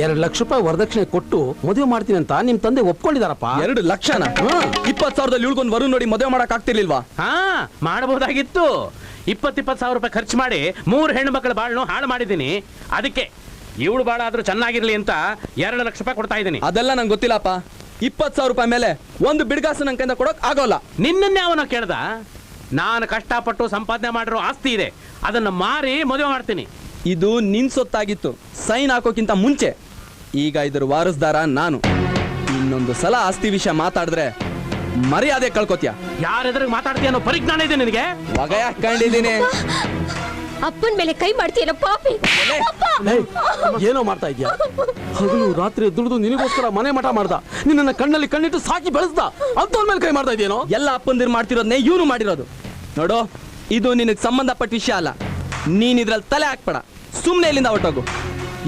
2 ಲಕ್ಷ ರೂಪಾಯಿ ವರದಕ್ಷಿಣೆ ಕೊಟ್ಟು ಮದುವೆ ಮಾಡ್ತೀನಿ ಅಂತ ನಿಮ್ ತಂದೆ ಒಪ್ಕೊಂಡಿದಾರಪ್ಪ. 2 ಲಕ್ಷನ? 20,000ದಲ್ಲಿ ಇಳ್ಕೊಂಡು ವರುಣ್ ನೋಡಿ ಮದುವೆ ಮಾಡಕ್ ಆಗ್ತಿರ್ಲಿಲ್ವಾ? ಹಾ, ಮಾಡಬಹುದಾಗಿತ್ತು. 20,000 ರೂಪಾಯಿ ಖರ್ಚು ಮಾಡಿ 3 ಹೆಣ್ಣು ಮಕ್ಕಳ ಬಾಳ್ನು ಹಾಳು ಮಾಡಿದ್ದೀನಿ. ಅದಕ್ಕೆ ಇವಳು ಬಾಳ ಆದ್ರೂ ಚೆನ್ನಾಗಿರ್ಲಿ ಅಂತ 2 ಲಕ್ಷ ರೂಪಾಯಿ ಕೊಡ್ತಾ ಇದ್ದೀನಿ. ಅದೆಲ್ಲ ನಂಗೆ ಗೊತ್ತಿಲ್ಲಪ್ಪ. 20,000 ರೂಪಾಯಿ ಮೇಲೆ ಒಂದು ಬಿಡ್ಗಾಸು ನನ್ನ ಕೈಯಿಂದ ಕೊಡೋಕ್ ಆಗೋಲ್ಲ. ನಿನ್ನನ್ನೇ ಅವನ ಕೇಳ್ದ? ನಾನು ಕಷ್ಟಪಟ್ಟು ಸಂಪಾದನೆ ಮಾಡಿರೋ ಆಸ್ತಿ ಇದೆ, ಅದನ್ನ ಮಾರಿ ಮದುವೆ ಮಾಡ್ತೀನಿ. ಇದು ನಿನ್ ಸೊತ್ತಾಗಿತ್ತು ಸೈನ್ ಹಾಕೋಕ್ಕಿಂತ ಮುಂಚೆ. ಈಗ ಇದರ ವಾರಸ್ದಾರ ನಾನು. ಇನ್ನೊಂದು ಸಲ ಆಸ್ತಿ ವಿಷಯ ಮಾತಾಡಿದ್ರೆ ಮರ್ಯಾದೆ ಕಳ್ಕೊತ್ಯ. ಯಾರೆದ್ರಿಗೆ ಮಾತಾಡ್ತೀಯ ಅನ್ನೋ ಪರಿಜ್ಞಾನ ಇದೆ ನಿನಗೆ? ಒಗಯ ಹಾಕೊಂಡಿದ್ದೀನಿ. ಅಪ್ಪನ ಮೇಲೆ ಕೈ ಮಾಡ್ತೀಯಲ್ಲ ಪಾಪಿ. ಏನೋ ಮಾಡ್ತಾ ಇದ್ಯಾ? ಹಗಲು ರಾತ್ರಿ ದುಡಿದು ನಿನಗೋಸ್ಕರ ಮನೆ ಮಠ ಮಾಡ್ದ, ನಿನ್ನ ಕಣ್ಣಲ್ಲಿ ಕಣ್ಣಿಟ್ಟು ಸಾಕಿ ಬೆಳೆಸ್ದ, ಅಂತವನ ಮೇಲೆ ಕೈ ಮಾಡ್ತಾ ಇದೆಯೇನೋ? ಎಲ್ಲ ಅಪ್ಪಂದಿರು ಮಾಡ್ತಿರೋದನ್ನೇ ಇವನು ಮಾಡಿರೋದು. ನೋಡು, ಇದು ನಿನಗೆ ಸಂಬಂಧಪಟ್ಟ ವಿಷಯ ಅಲ್ಲ. ನೀನ್ ಇದ್ರಲ್ಲಿ ತಲೆ ಹಾಕ್ಬೇಡ. ಸುಮ್ಮನೆ ಇಲ್ಲಿಂದ ಹೊರಟೋಗು.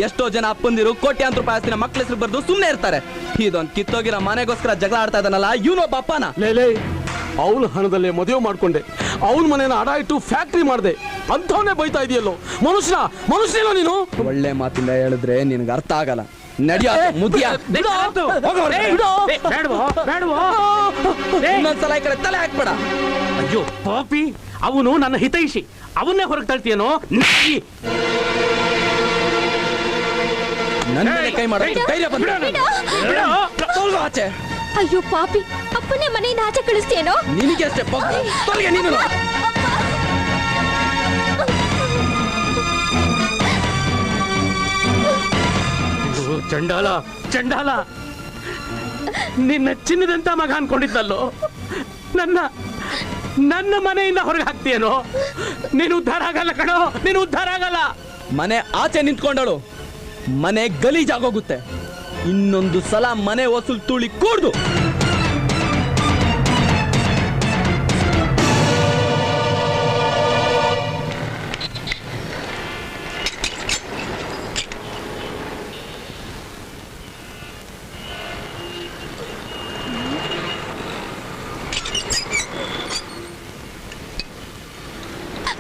ಎಷ್ಟೋ ಜನ ಅಪ್ಪಂದಿರು ಕೋಟ್ಯಾಂತರ ರೂಪಾಯಿ ಆಸ್ತಿನ ಮಕ್ಳ ಹೆಸರು ಬರ್ದು ಸುಮ್ಮನೆ ಇರ್ತಾರೆ. ಇದೊಂದು ಕಿತ್ತೋಗಿರೋ ಮನೆಗೋಸ್ಕರ ಜಗಳ ಆಡ್ತಾ ಇದ್ದಾನಲ್ಲ ಇವನೊಬ್ಬ ಅಪ್ಪನ. ಲೇ ಅವಳ ಹಣದಲ್ಲೇ ಮದುವೆ ಮಾಡ್ಕೊಂಡೆ, ಅವನ ಮನೇನ ಅಡ ಇಟ್ಟು ಫ್ಯಾಕ್ಟ್ರಿ ಮಾಡಿದೆ, ಅಂಥವನ್ನೇ ಬೈತಾ ಇದೆಯಲ್ಲೋ? ಮನುಷ್ಯನೋ ನೀನು? ಒಳ್ಳೆ ಮಾತಿಂದ ಹೇಳಿದ್ರೆ ನಿನಗೆ ಅರ್ಥ ಆಗಲ್ಲ. ನಡಿಯ ಮುದಿಯ. ಇನ್ನೊಂದ್ಸಲ ಈ ಕಡೆ ತಲೆ ಹಾಕ್ಬೇಡ. ಅಯ್ಯೋ ಪಾಪಿ, ಅವನು ನನ್ನ ಹಿತೈಷಿ, ಅವನ್ನೇ ಹೊರಗೆ ತಳ್ತೀಯನೋ? ನನ್ನ ಮೇಲೆ ಕೈ ಮಾಡ ಧೈರ್ಯ ಬಂದ್ರೆ ಆಚೆ. ಅಯ್ಯೋ ಪಾಪಿ, ಅಪ್ಪನೇ ಮನೆಯಿಂದ ಆಚೆ ಕಳಿಸ್ತೇನೋ? ನಿನಗೆ ಅಷ್ಟೇ ತೊಲಗೆ ನೀನು. ಚಂಡಾಲ ಚಂಡಾಲ, ನಿನ್ನ ಚಿನ್ನದಂತ ಮಗ ಅನ್ಕೊಂಡಿದ್ದಲ್ಲೋ, ನನ್ನ ಮನೆಯಿಂದ ಹೊರಗೆ ಹಾಕ್ತೀಯನೋ? ನೀನು ಉದ್ಧಾರ ಆಗಲ್ಲ ಕಣೋ, ನೀನು ಉದ್ಧಾರ ಆಗಲ್ಲ. ಮನೆ ಆಚೆ ನಿಂತ್ಕೊಂಡಳು, ಮನೆ ಗಲೀಜಾಗೋಗುತ್ತೆ. ಇನ್ನೊಂದು ಸಲ ಮನೆ ವಸೂಲ್ ತುಳಿ ಕೂಡ್ದು.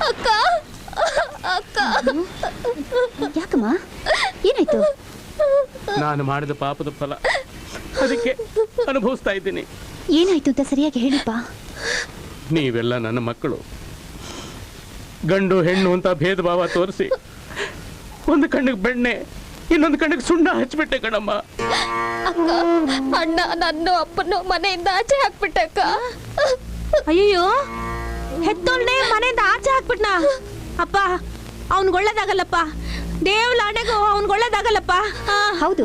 ಅಕ್ಕ ಅಕ್ಕ, ಯಾಕಮ್ಮ, ಏನಾಯ್ತು? ನಾನು ಮಾಡಿದ ಪಾಪದ ಫಲ, ಅದಕ್ಕೆ ಅನುಭವಿಸ್ತಾ ಇದ್ದೀನಿ. ಏನಾಯ್ತು ಅಂತ ಸರಿಯಾಗಿ ಹೇಳಿಪ್ಪ. ನೀವೆಲ್ಲ ನನ್ನ ಮಕ್ಕಳು. ಗಂಡು ಹೆಣ್ಣು ಅಂತ ಭೇದ ಭಾವ ತೋರಿಸಿ ಒಂದು ಕಣ್ಣಿಗೆ ಬೆಣ್ಣೆ, ಇನ್ನೊಂದು ಕಣ್ಣಿಗೆ ಸುಣ್ಣ ಹಚ್ಬಿಟ್ಟೆ ಕಣಮ್ಮ. ಅಕ್ಕ, ಅಣ್ಣ ನನ್ನ ಅಪ್ಪನ ಮನೆಯಿಂದ ಆಚೆ ಹಾಕ್ಬಿಟ್ಟಕ್ಕ. ಅಯ್ಯೋ, ಹೆತ್ತೋಳ್ನೆ ಮನೆಯಿಂದ ಆಚೆ ಹಾಕ್ಬಿಟ್ನಾ? ಅಪ್ಪ, ಅವ್ನಿಗೆ ಒಳ್ಳೇದಾಗಲ್ಲಪ್ಪ. ದೇವ್ಲಾಣೆಗೂ ಅವ್ನಿಗೆ ಒಳ್ಳೇದಾಗಲ್ಲಪ್ಪ. ಹೌದು,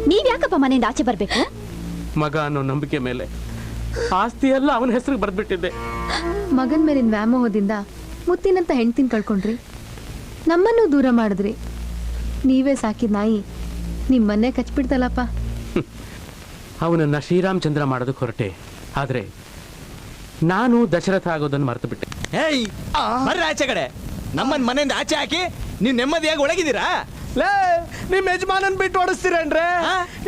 ನೀವ್ ಯಾಕಪ್ಪ ಮನೆಯಿಂದ ಆಚೆ ಬರ್ಬೇಕು? ಮಗ ಅನ್ನೋ ನಂಬಿಕೆ ಮೇಲೆ ಆಸ್ತಿ ಎಲ್ಲ ಅವನ ಹೆಸರಿಗೆ ಬರ್ದ್ಬಿಟ್ಟಿದ್ದೆ. ಮಗನ್ ಮೇಲಿನ ವ್ಯಾಮೋಹದಿಂದ ಮುತ್ತಿನಂತ ಹೆಂಡ್ತಿನ ಕಳ್ಕೊಂಡ್ರಿ, ನಮ್ಮನ್ನು ದೂರ ಮಾಡಿದ್ರಿ. ನೀವೇ ಸಾಕಿದ ನಾಯಿ ನಿಮ್ಮನ್ನೇ ಕಚ್ಬಿಡ್ತಲ್ಲಪ್ಪ. ಅವನನ್ನ ಶ್ರೀರಾಮಚಂದ್ರ ಮಾಡೋದಕ್ಕೆ ಹೊರಟೆ, ಆದ್ರೆ ನಾನು ದಶರಥ ಆಗೋದನ್ನು ಮರೆತು ಬಿಟ್ಟೆ. ಏಯ್, ಬರ್ರಿ ಆಚೆ ಕಡೆ. ನಮ್ಮನ್ ಮನೆಯಿಂದ ಆಚೆ ಹಾಕಿ ನೀವು ನೆಮ್ಮದಿಯಾಗಿ ಒಳಗಿದ್ದೀರಾ? ಲೇ, ನಿಮ್ ಯಜಮಾನನ್ ಬಿಟ್ಟು ಓಡಿಸ್ತೀರೇನ್ರೆ?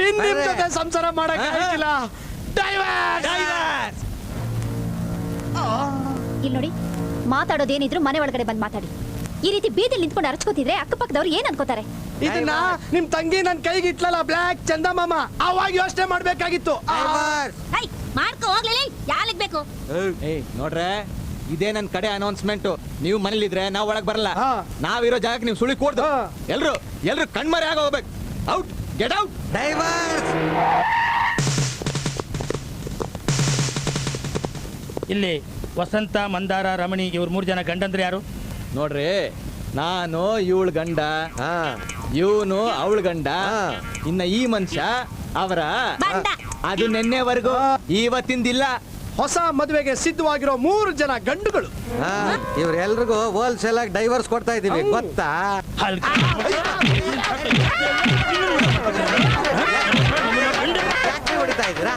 ಇನ್ ನಿಮ್ ಜೊತೆ ಸಂಸಾರ ಮಾಡಕ್ ಆಗಿಲ್ಲ. ಇಲ್ಲಿ ನೋಡಿ, ಮಾತಾಡೋದೇನಿದ್ರು ಮನೆ ಒಳಗಡೆ ಬಂದು ಮಾತಾಡಿ. ಈ ರೀತಿ ಬೀದಿಲಿ ನಿಂತ್ಕೊಂಡು ಅರ್ಚ್ಕೋತಿದ್ರೆ ಅಕ್ಕಪಕ್ಕದವ್ರು ಏನ್ ಅನ್ಕೋತಾರೆ? ಇದನ್ನ ನಿಮ್ ತಂಗಿ ನನ್ ಕೈಗೆ ಇಟ್ಲಲ್ಲ ಬ್ಲ್ಯಾಕ್ ಚಂದಮಾಮ, ಅವಾಗ ಯೋಚನೆ ಮಾಡ್ಬೇಕಾಗಿತ್ತು. ಮಾಡ್ಕೊ ಹೋಗ್ಲಿ, ಯಾಲಿಗ್ ಬೇಕು? ಏಯ್ ನೋಡ್ರೆ, ಇದೇ ನನ್ ಕಡೆ ಅನೌನ್ಸ್ಮೆಂಟ್. ನೀವು ಮನೇಲಿದ್ರೆ ನಾವ್ ಒಳಗ್ ಬರಲ್ಲ. ನಾವಿರೋ ಜಾಗಕ್ಕೆ ನೀವು ಸುಳಿ ಕೂಡ್ದು ಎಲ್ರು ಕಣ್ಮರೆ ಆಗ ಹೋಗ್ಬೇಕು. Out, get out. ಇಲ್ಲಿ ವಸಂತ, ಮಂದಾರ, ರಮಣಿ ಇವ್ರ 3 ಜನ ಗಂಡಂದ್ರೆ ಯಾರು? ನೋಡ್ರಿ, ನಾನು ಇವಳ ಗಂಡ, ಇವನು ಅವಳ ಗಂಡ, ಇನ್ನ ಈ ಮನುಷ್ಯ ಅವರ. ಅದು ನೆನ್ನೆವರೆಗೂ, ಇವತ್ತಿಂದಿಲ್ಲ. ಹೊಸ ಮದುವೆಗೆ ಸಿದ್ಧವಾಗಿರೋ 3 ಜನ ಗಂಡುಗಳು. ಇವ್ರೆಲ್ರಿಗೂ ಹೋಲ್ಸೇಲ್ ಆಗಿ ಡೈವರ್ಸ್ ಕೊಡ್ತಾ ಇದೀವಿ, ಗೊತ್ತಾ? ಹೊಡಿತಾ ಇದ್ದೀರಾ?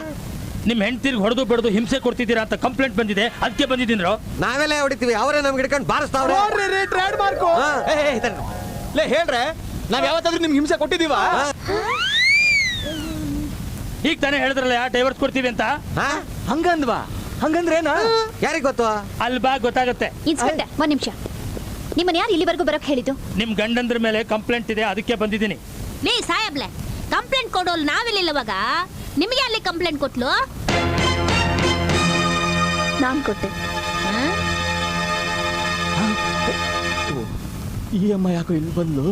ನಿಮ್ ಹೆಂಡತಿರ್ಗೆ ಹೊಡೆದು ಬಿಡದು ಹಿಂಸೆ ಕೊಡ್ತಿದ್ದೀರಾ ಅಂತ ಕಂಪ್ಲೇಂಟ್ ಬಂದಿದೆ, ಅದಕ್ಕೆ ಬಂದಿದ್ದೀನ್ರೋ. ನಾವೆಲ್ಲ ಹೊಡಿತೀವಿ, ಅವರೇ ನಮ್ಗೆ ಹಿಡ್ಕೊಂಡು ಬಾರಿಸ್ತಾವ್ರೆ. ಹೇಳ್ರೆ, ನಾವ್ ಯಾವತ್ತಾದ್ರೂ ನಿಮ್ಗೆ ಹಿಂಸೆ ಕೊಟ್ಟಿದೀವ? ಈಗ ತಾನೇ ಹೇಳಿದ್ರಲ್ಲ ಡೈವರ್ಸ್ ಕೊಡ್ತೀವಿ ಅಂತ. ಹಂಗಂದ್ವಾ? ಹಂಗಂದ್ರೇನ? ಯಾರಿಗ್ ಗೊತ್ತು? ಅಲ್ಬಾ, ಗೊತ್ತಾಗತ್ತೆ. ಇನ್ಸ್ಪೆಕ್ಟರ್, 1 ನಿಮಿಷ. ನಿಮ್ಮನ್ನ ಯಾರು ಇಲ್ಲಿವರೆಗೂ ಬರಕ್ ಹೇಳಿದ್ದು? ನಿಮ್ ಗಂಡಂದ್ರ ಮೇಲೆ ಕಂಪ್ಲೇಂಟ್ ಇದೆ, ಅದಕ್ಕೆ ಬಂದಿದ್ದೀನಿ. ನೀ ಸಾಯಬ್ಲೆ, ಕಂಪ್ಲೇಂಟ್ ಕೊಡೋಲ್ ನಾವಿಲ್ಲಿಲ್ಲವಾಗ ನಿಮಗೆ ಅಲ್ಲಿ ಕಂಪ್ಲೇಂಟ್ ಕೊಟ್ಲು? ನಾನ್ ಕೊಟ್ಟೆ. ಈ ಅಮ್ಮ ಯಾಕೋ ಇಲ್ಲಿ ಬಂದ್ಲು?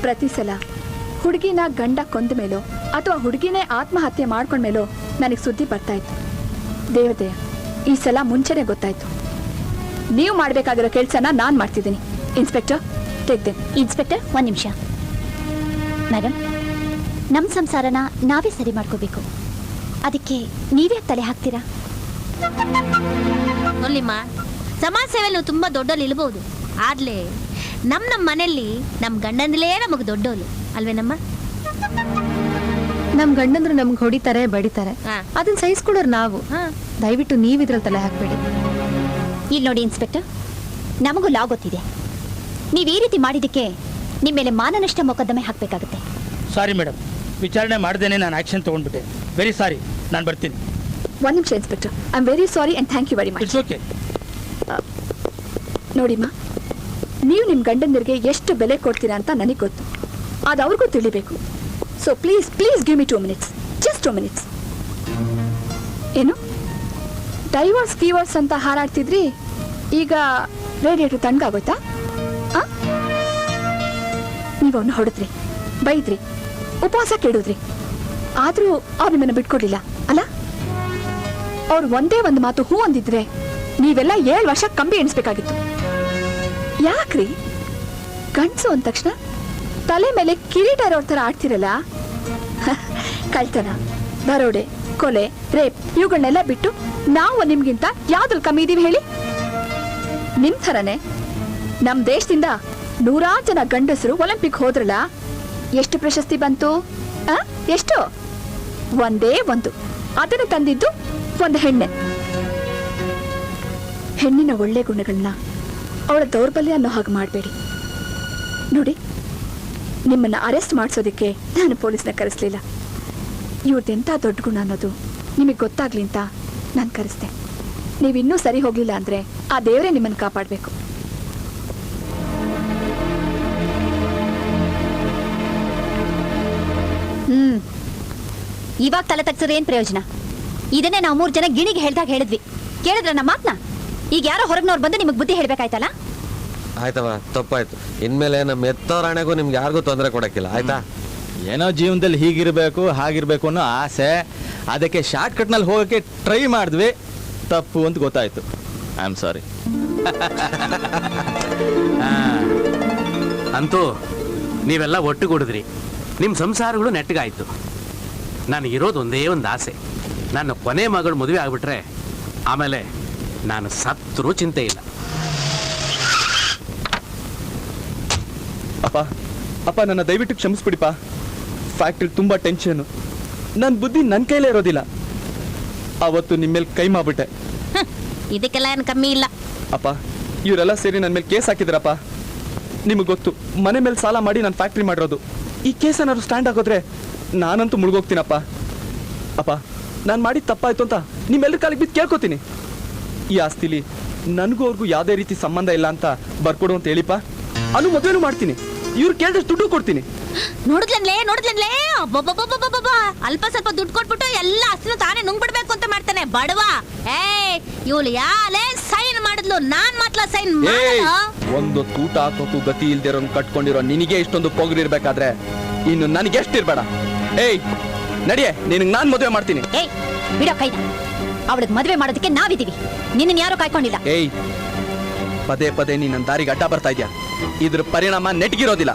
ಪ್ರತಿ ಸಲ ಹುಡುಗಿನ ಗಂಡ ಕೊಂದ ಮೇಲೋ ಅಥವಾ ಹುಡುಗಿನೇ ಆತ್ಮಹತ್ಯೆ ಮಾಡ್ಕೊಂಡ್ಮೇಲೋ ನನಗೆ ಸುದ್ದಿ ಬರ್ತಾ ಇತ್ತು. ದೇವತೆ, ಈ ಸಲ ಮುಂಚೆನೆ ಗೊತ್ತಾಯ್ತು. ನೀವು ಮಾಡಬೇಕಾಗಿರೋ ಕೆಲಸನ ನಾನು ಮಾಡ್ತಿದ್ದೀನಿ. Inspector, take them. ಇನ್ಸ್ಪೆಕ್ಟರ್, 1 ನಿಮಿಷ. ಮೇಡಮ್, ನಮ್ಮ ಸಂಸಾರನ ನಾವೇ ಸರಿ ಮಾಡ್ಕೋಬೇಕು. ಅದಕ್ಕೆ ನೀವೇ ತಲೆ ಹಾಕ್ತೀರಾ? ನೋಡ್ಲಿಮ್ಮ, ಸಮಾಜ ಸೇವೆಯಲ್ಲಿ ನೀವು ತುಂಬ ದೊಡ್ಡೋಳು ಇಲ್ಬಹುದು, ಆದ್ಲೇ ನಮ್ಮ ಮನೆಯಲ್ಲಿ ನಮ್ಮ ಗಂಡಂದಿಲೇ ನಮಗೆ ದೊಡ್ಡೋಳು ಅಲ್ವೇನಮ್ಮ? ನಮ್ ಗಂಡಂದ್ರು ನಮ್ಗೆ ಹೊಡಿತಾರೆ ಬಡಿತಾರೆ, ಅದನ್ನ ಸಹಿಸ್ಕೊಡೋರು ನಾವು. ದಯವಿಟ್ಟು ನೀವ್ ಇದ್ರಲ್ಲಿ ತಲೆ ಹಾಕ್ಬೇಡಿ. ಇಲ್ಲಿ ನೋಡಿ ಇನ್ಸ್ಪೆಕ್ಟರ್, ನಮಗೂ ಲಾ ಗೊತ್ತಿದೆ. ನೀವು ಈ ರೀತಿ ಮಾಡಿದ್ದಕ್ಕೆ ನಿಮ್ಮ ಮೇಲೆ ಮಾನನಷ್ಟ ಮೊಕದ್ದಮೆ ಹಾಕಬೇಕಾಗುತ್ತೆ. ಸಾರಿ ಮೇಡಮ್, ವಿಚಾರಣೆ ಮಾಡ್ದೇನೆ ನಾನು ಆಕ್ಷನ್ ತಗೊಂಡ್ಬಿಟ್ಟೆ. ವೆರಿ ಸಾರಿ, ನಾನು ಬರ್ತೀನಿ. ಒಂದು ನಿಮಿಷ inspector, I am very sorry and thank you very much. It's okay. ನೋಡಿಮ್ಮ, ನೀವು ನಿಮ್ಮ ಗಂಡಂದಿರಿಗೆ ಎಷ್ಟು ಬೆಲೆ ಕೊಡ್ತೀರಾ ಅಂತ ನನಗೆ ಗೊತ್ತು, ಅದು ಅವ್ರಿಗೂ ತಿಳಿಬೇಕು. So please please give me 2 minutes, just 2 minutes. ಏನು ಡೈವರ್ಸ್ ಕೀವರ್ಸ್ ಅಂತ ಹಾರಾಡ್ತಿದ್ರಿ, ಈಗ ರೇಡಿಯೇಟರ್ ತಣ್ಣಗಾಗೋಯ್ತಾ? ನೀವು ಅವನ್ನ ಹೊಡೆದ್ರಿ, ಬೈದ್ರಿ, ಉಪವಾಸ ಕೆಡಿದ್ರಿ, ಆದರೂ ಅವ್ರು ನಿಮ್ಮನ್ನು ಬಿಟ್ಕೊಡ್ಲಿಲ್ಲ ಅಲ್ಲ? ಅವ್ರು ಒಂದೇ ಒಂದು ಮಾತು ಹೂ ಅಂದಿದ್ರೆ ನೀವೆಲ್ಲ 7 ವರ್ಷ ಕಂಬಿ ಎಣಿಸ್ಬೇಕಾಗಿತ್ತು. ಯಾಕ್ರಿ ಗಂಡ್ಸು ಅಂದ ತಕ್ಷಣ ತಲೆ ಮೇಲೆ ಕಿರೀಟ ಇರೋರ್ ಥರ ಆಡ್ತಿರಲ್ಲ? ಕಳ್ತನ, ದರೋಡೆ, ಕೊಲೆ, ರೇಪ್ ಇವುಗಳನ್ನೆಲ್ಲ ಬಿಟ್ಟು ನಾವು ನಿಮ್ಗಿಂತ ಯಾವ್ದ್ರಲ್ಲಿ ಕಮ್ಮಿ ಇದೀವಿ ಹೇಳಿ? ನಿಮ್ ಥರನೇ ನಮ್ ದೇಶದಿಂದ 100 ಜನ ಗಂಡಸರು ಒಲಿಂಪಿಕ್ ಹೋದ್ರಲ್ಲ, ಎಷ್ಟು ಪ್ರಶಸ್ತಿ ಬಂತು? ಎಷ್ಟು? ಒಂದೇ ಒಂದು. ಅದನ್ನು ತಂದಿದ್ದು ಒಂದು ಹೆಣ್ಣೆ. ಹೆಣ್ಣಿನ ಒಳ್ಳೆ ಗುಣಗಳನ್ನ ಅವಳ ದೌರ್ಬಲ್ಯ ಅನ್ನೋ ಹಾಗೆ ಮಾಡಬೇಡಿ. ನೋಡಿ, ನಿಮ್ಮನ್ನು ಅರೆಸ್ಟ್ ಮಾಡಿಸೋದಕ್ಕೆ ನಾನು ಪೊಲೀಸ್ನ ಕರೆಸಲಿಲ್ಲ. ಇವ್ರದ್ದೆಂಥ ದೊಡ್ಡ ಗುಣ ಅನ್ನೋದು ನಿಮಗೆ ಗೊತ್ತಾಗ್ಲಿ ಅಂತ ನಾನು ಕರೆಸ್ದೆ. ನೀವಿನ್ನೂ ಸರಿ ಹೋಗಲಿಲ್ಲ ಅಂದರೆ ಆ ದೇವರೇ ನಿಮ್ಮನ್ನು ಕಾಪಾಡಬೇಕು. ಇವಾಗ ತಲೆ ತಗ್ಸಿದ್ರೆ ಏನ್ ಪ್ರಯೋಜನ? ಇದನ್ನೇ ನಾವು 3 ಜನ ಗಿಣಿಗೆ ಹೇಳ್ದಾಗ ಹೇಳಿದ್ವಿ, ಕೇಳಿದ್ರ ನಮ್ಮ ಮಾತನ್ನ? ಈಗ ಯಾರೋ ಹೊರಗ್ನವ್ರು ಬಂದು ನಿಮಗೆ ಬುದ್ಧಿ ಹೇಳ್ಬೇಕಾಯ್ತಲ್ಲ? ಆಯ್ತವ, ತಪ್ಪಾಯ್ತು. ಇನ್ಮೇಲೆ ನಮ್ಮ ಎತ್ತೋರಾಣೆಗೂ ನಿಮ್ಗೆ ಯಾರಿಗೂ ತೊಂದರೆ ಕೊಡಕ್ಕಿಲ್ಲ, ಆಯ್ತಾ? ಏನೋ ಜೀವನದಲ್ಲಿ ಹೀಗಿರಬೇಕು ಹಾಗಿರ್ಬೇಕು ಅನ್ನೋ ಆಸೆ, ಅದಕ್ಕೆ ಶಾರ್ಟ್ ಕಟ್ನಲ್ಲಿ ಹೋಗೋಕ್ಕೆ ಟ್ರೈ ಮಾಡಿದ್ವಿ, ತಪ್ಪು ಅಂತ ಗೊತ್ತಾಯ್ತು. I am sorry. ಅಂತೂ ನೀವೆಲ್ಲ ಒಟ್ಟುಗೂಡಿದ್ರಿ, ನಿಮ್ಮ ಸಂಸಾರಗಳು ನೆಟ್ಟಗಾಯ್ತು. ನನಗಿರೋದು ಒಂದೇ ಒಂದು ಆಸೆ, ನನ್ನ ಕೊನೆ ಮಗಳು ಮದುವೆ ಆಗ್ಬಿಟ್ರೆ ಆಮೇಲೆ ನಾನು ಸತ್ರೂ ಚಿಂತೆ ಇಲ್ಲ. ಅಪ್ಪ ಅಪ್ಪ, ನನ್ನ ದಯವಿಟ್ಟು ಕ್ಷಮಿಸ್ಬಿಡಿಪ್ಪ. ಫ್ಯಾಕ್ಟ್ರಿ ತುಂಬ ಟೆನ್ಷನು, ನನ್ನ ಬುದ್ಧಿ ನನ್ನ ಕೈಲೇ ಇರೋದಿಲ್ಲ. ಅವತ್ತು ನಿಮ್ಮ ಮೇಲೆ ಕೈ ಮಾಡ್ಬಿಟ್ಟೆ. ಇದಕ್ಕೆಲ್ಲ ಏನು ಕಮ್ಮಿ ಇಲ್ಲ ಅಪ್ಪ. ಇವರೆಲ್ಲ ಸೇರಿ ನನ್ನ ಮೇಲೆ ಕೇಸ್ ಹಾಕಿದ್ರಪ್ಪ. ನಿಮಗೆ ಗೊತ್ತು, ಮನೆ ಮೇಲೆ ಸಾಲ ಮಾಡಿ ನಾನು ಫ್ಯಾಕ್ಟ್ರಿ ಮಾಡಿರೋದು. ಈ ಕೇಸ್ ಏನಾದ್ರು ಸ್ಟ್ಯಾಂಡ್ ಆಗೋದ್ರೆ ನಾನಂತೂ ಮುಳುಗೋಗ್ತೀನಪ್ಪ. ಅಪ್ಪ, ನಾನು ಮಾಡಿದ ತಪ್ಪಾಯ್ತು ಅಂತ ನಿಮ್ಮೆಲ್ಲರ ಕಾಲಿಗೆ ಬಿದ್ದು ಕೇಳ್ಕೊತೀನಿ. ಈ ಆಸ್ತಿಲಿ ನನಗೂ ಅವ್ರಿಗೂ ಯಾವುದೇ ರೀತಿ ಸಂಬಂಧ ಇಲ್ಲ ಅಂತ ಬರ್ಕೊಡು ಅಂತ ಹೇಳಿಪ್ಪ. ಅನು ಮದುವೆನೂ ಮಾಡ್ತೀನಿ, ಇವ್ರು ಕೇಳಿದಷ್ಟು ದುಡ್ಡು ಕೊಡ್ತೀನಿ. ನೋಡಿದ್ಲೇ ಅಲ್ಪ ಸ್ವಲ್ಪ ದುಡ್ಡು ಕೊಟ್ಬಿಟ್ಟು ಎಲ್ಲ ಅಷ್ಟನ್ನು ತಾನೇ ನುಂಗ್ಬಿಡ್ಬೇಕು ಅಂತ ಮಾಡ್ತಾನೆ ಬಡವ. ಇವಳು ಯಾಲೇ ಸೈನ್ ಮಾಡಿದ್ಲು, ನಾನ್ ಮಾತ್ರ ಸೈನ್ ಮಾಡಲ್ಲ. ಒಂದು ತೂಟ ಹಾಕೋಕು ಗತಿ ಇಲ್ದಿರೋ ಕಟ್ಕೊಂಡಿರೋ ನಿನಗೆ ಇಷ್ಟೊಂದು ಪೊಗರಿರ್ಬೇಕಾದ್ರೆ ಇನ್ನು ನನಗೆ ಎಷ್ಟಿರ್ಬೇಡ. ಏಯ್ ನಡಿಯೇ, ನಿನಗೆ ನಾನು ಮದುವೆ ಮಾಡ್ತೀನಿ. ಏಯ್ ಬಿಡೋ ಕೈನ, ಅವಳಿಗೆ ಮದುವೆ ಮಾಡೋದಕ್ಕೆ ನಾವಿದ್ದೀವಿ, ನಿನ್ನ ಯಾರು ಕಾಯ್ಕೊಂಡಿಲ್ಲ. ಏಯ್, ಪದೇ ಪದೇ ನೀನ್ ನನ್ನ ದಾರಿಗೆ ಅಡ್ಡ ಬರ್ತಾ ಇದ್ಯಾ, ಇದ್ರ ಪರಿಣಾಮ ನೆಟ್ಗಿರೋದಿಲ್ಲ.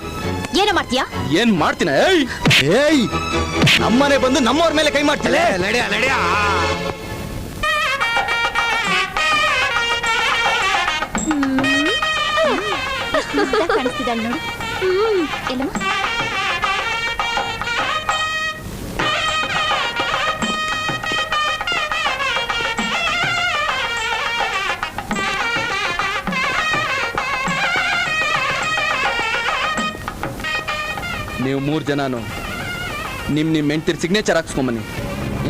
ಏನು ಮಾಡ್ತೀಯಾ? ಏನ್ ಮಾಡ್ತೀನ? ಏಯ್ ಏಯ್, ನಮ್ಮನೆ ಬಂದು ನಮ್ಮವ್ರ ಮೇಲೆ ಕೈ ಮಾಡ್ತಿಲ್ಲ. ನಡಿಯ ನಡಿಯ. ಕಾಣಿಸ್ತಿದ್ದಾಳೆ ನೋಡು. ಎಲ್ಲಮ್ಮ ನೀವು 3 ಜನನು ನಿಮ್ ಹೆಂಡ್ತಿರ್ ಸಿಗ್ನೇಚರ್ ಹಾಕ್ಸ್ಕೊಂಬನ್ನಿ.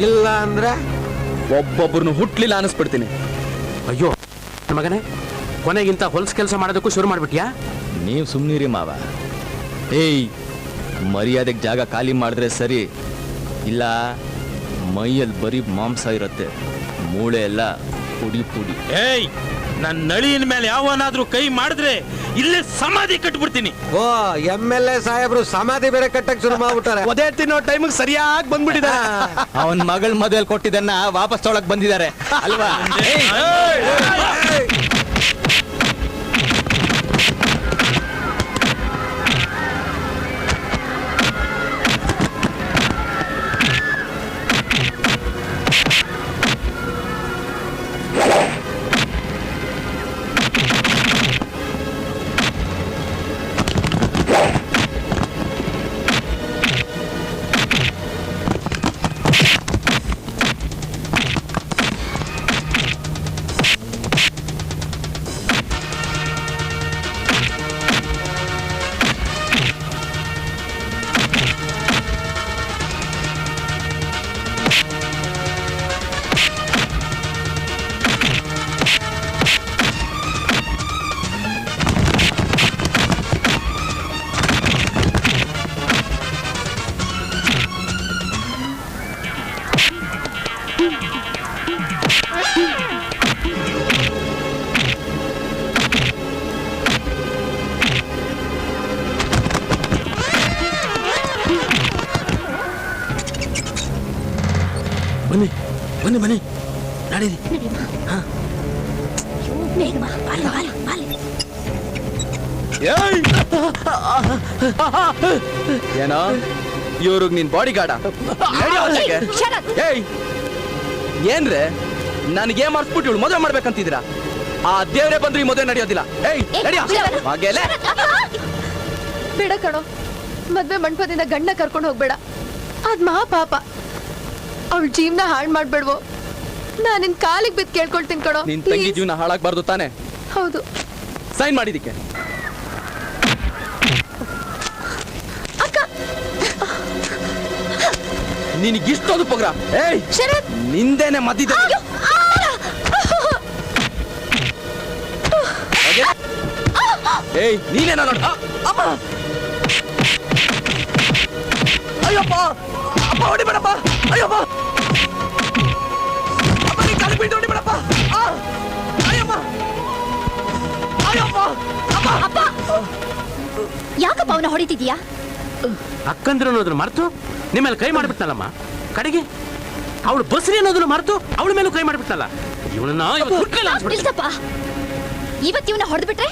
ಇಲ್ಲ ಅಂದ್ರೆ ಒಬ್ಬೊಬ್ಬರನ್ನು ಹುಟ್ಲಿಲ್ಲ ಅನಿಸ್ಬಿಡ್ತೀನಿ. ಅಯ್ಯೋ ಮಗನೇ, ಕೊನೆಗಿಂತ ಹೊಲಸು ಕೆಲಸ ಮಾಡೋದಕ್ಕೂ ಶುರು ಮಾಡ್ಬಿಟ್ಯಾ? ನೀವು ಸುಮ್ಮನಿರಿ ಮಾವ. ಏಯ್, ಮರ್ಯಾದೆಗೆ ಜಾಗ ಖಾಲಿ ಮಾಡಿದ್ರೆ ಸರಿ, ಇಲ್ಲ ಮೈಯಲ್ಲಿ ಬರೀ ಮಾಂಸ ಇರುತ್ತೆ, ಮೂಳೆ ಎಲ್ಲ ಪುಡಿ ಪುಡಿ. ಏಯ್, ನನ್ನ ನಳಿನ ಮೇಲೆ ಯಾವನಾದ್ರೂ ಕೈ ಮಾಡಿದ್ರೆ ಇಲ್ಲೇ ಸಮಾಧಿ ಕಟ್ಬಿಡ್ತೀನಿ. ಓ, MLA ಸಾಹೇಬ್ರು ಸಮಾಧಿ ಬೇರೆ ಕಟ್ಟಕ್ ಶುರು ಮಾಡ್ಬಿಟ್ಟಾರೆ. ಒದೇ ತಿನ್ನೋ ಟೈಮಿಗೆ ಸರಿಯಾಗಿ ಬಂದ್ಬಿಟ್ಟಿದ್ದಾರೆ. ಅವನ್ ಮಗಳ ಮದುವೆಯಲ್ಲಿ ಕೊಟ್ಟಿದ್ದನ್ನ ವಾಪಸ್ ತೊಗೊಳಕ್ ಬಂದಿದ್ದಾರೆ ಅಲ್ವಾ? ಬನ್ನಿ ಬನ್ನಿ ನಡೀರಿ. ಏನೋ ಇವ್ರಿಗೆ ನೀನ್ ಬಾಡಿ ಗಾರ್ಡ? ಏಯ್ ಏನ್ರೆ ನನಗೆ ಮಾಡಿಸ್ಬಿಟ್ಟು ಇವಳು ಮದುವೆ ಮಾಡ್ಬೇಕಂತಿದ್ದೀರಾ? ಆ ದೇವ್ರೆ ಬಂದ್ರು ಈ ಮದುವೆ ನಡೆಯೋದಿಲ್ಲ. ಏಯ್ ನಡಿಯ ಹಾಗೆಲೆ. ಬೇಡ ಕಣೋ, ಮದ್ವೆ ಮಂಟಪದಿಂದ ಗಂಡ ಕರ್ಕೊಂಡು ಹೋಗ್ಬೇಡ. ಅದ್ ಮಹಾ ಪಾಪ. ಅವಳ ಜೀವನ ಹಾಳು ಮಾಡ್ಬೇಡ್ವೋ. ನಾನು ನಿನ್ ಕಾಲಿಗೆ ಬಿದ್ದು ಕೇಳ್ಕೊಳ್ತೀನಿ ಕಣೋ. ನಿನ್ ತಂಗಿ ಜೀವನ ಹಾಳಾಗ್ಬಾರ್ದು ತಾನೆ? ಹೌದು. ಸೈನ್ ಮಾಡಿದಕ್ಕೆ ನಿನಗಿಷ್ಟೊಂದು ಪೊಗ್ರ? ಏಯ್ ನಿಂದೇನೆ ಮದ್ದಿದ್ದ. ಏಯ್ ನೀನೇನ ನೋಡ. ಅಯ್ಯಪ್ಪ ಅಪ್ಪ ಹೊಡಿಬೇಡಪ್ಪ. ಅಯ್ಯಪ್ಪ ಅಪ್ಪ ನೀ ಕಾಲಿ ಬಿಟ್ಟು ಹೊಡಿಬೇಡಪ್ಪ. ಅಯ್ಯಪ್ಪ ಅಯ್ಯಪ್ಪ ಅಪ್ಪ ಯಾಕಪ್ಪ ಅವನ ಹೊಡಿತಿದ್ಯಾ? ಅಕ್ಕಂದ್ರು ಅನ್ನೋದನ್ನ ಮರೆತು ನಿಮ್ಮೇಲೆ ಕೈ ಮಾಡಿಬಿಟ್ನಲ್ಲಮ್ಮ. ಕಡೆಗೆ ಅವಳು ಬಸ್ರಿ ಅನ್ನೋದನ್ನ ಮರೆತು ಅವಳ ಮೇಲೂ ಕೈ ಮಾಡಿಬಿಟ್ನಲ್ಲ. ಇವನನ್ನ ನಿಲ್ಸಪ್ಪ. ಇವತ್ತು ಇವನ ಹೊಡೆದ್ಬಿಟ್ರೆ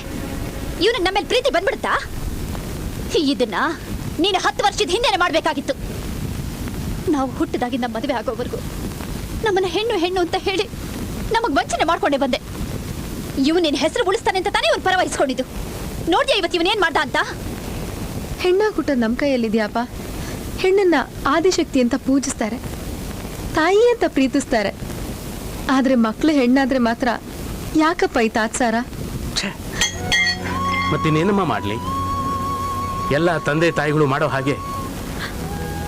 ಇವನ ನಮ್ಮೇಲೆ ಪ್ರೀತಿ ಬಂದ್ಬಿಡುತ್ತಾ? ಇದನ್ನ ನೀನು 10 ವರ್ಷದ ಹಿಂದೆನೆ ಮಾಡ್ಬೇಕಾಗಿತ್ತು. ನಾವು ಹುಟ್ಟಿದಾಗಿಂದ ಮದುವೆ ಆಗೋವರೆಗೂ ನಮ್ಮನ್ನ ಹೆಣ್ಣು ಹೆಣ್ಣು ಅಂತ ಹೇಳಿ ನಮಗ್ ವಂಚನೆ ಮಾಡ್ಕೊಂಡೆ ಬಂದೆ. ಇವ್ ನಿನ್ನ ಹೆಸರು ಉಳಿಸ್ತಾನೆ ಅಂತ ತಾನೇ ಇವ್ನು ಪರವಹಿಸ್ಕೊಂಡಿದ್ದು. ನೋಡ್ದ್ಯಾ ಇವತ್ತು ಇವನೇನ್ ಮಾಡ್ದ ಅಂತ? ಹೆಣ್ಣಾಗಿ ಹುಟ್ಟೋದು ನಮ್ಮ ಕೈಯಲ್ಲಿದ್ಯಾಪ? ಹೆಣ್ಣನ್ನ ಆದಿಶಕ್ತಿ ಅಂತ ಪೂಜಿಸ್ತಾರೆ, ತಾಯಿ ಅಂತ ಪ್ರೀತಿಸ್ತಾರೆ. ಆದ್ರೆ ಮಕ್ಳು ಹೆಣ್ಣಾದ್ರೆ ಮಾತ್ರ ಯಾಕಪ್ಪ ಈ ತಾತ್ಸಾರ? ಮತ್ತಿನ್ನೇನಮ್ಮ ಮಾಡ್ಲಿ? ಎಲ್ಲ ತಂದೆ ತಾಯಿಗಳು ಮಾಡೋ ಹಾಗೆ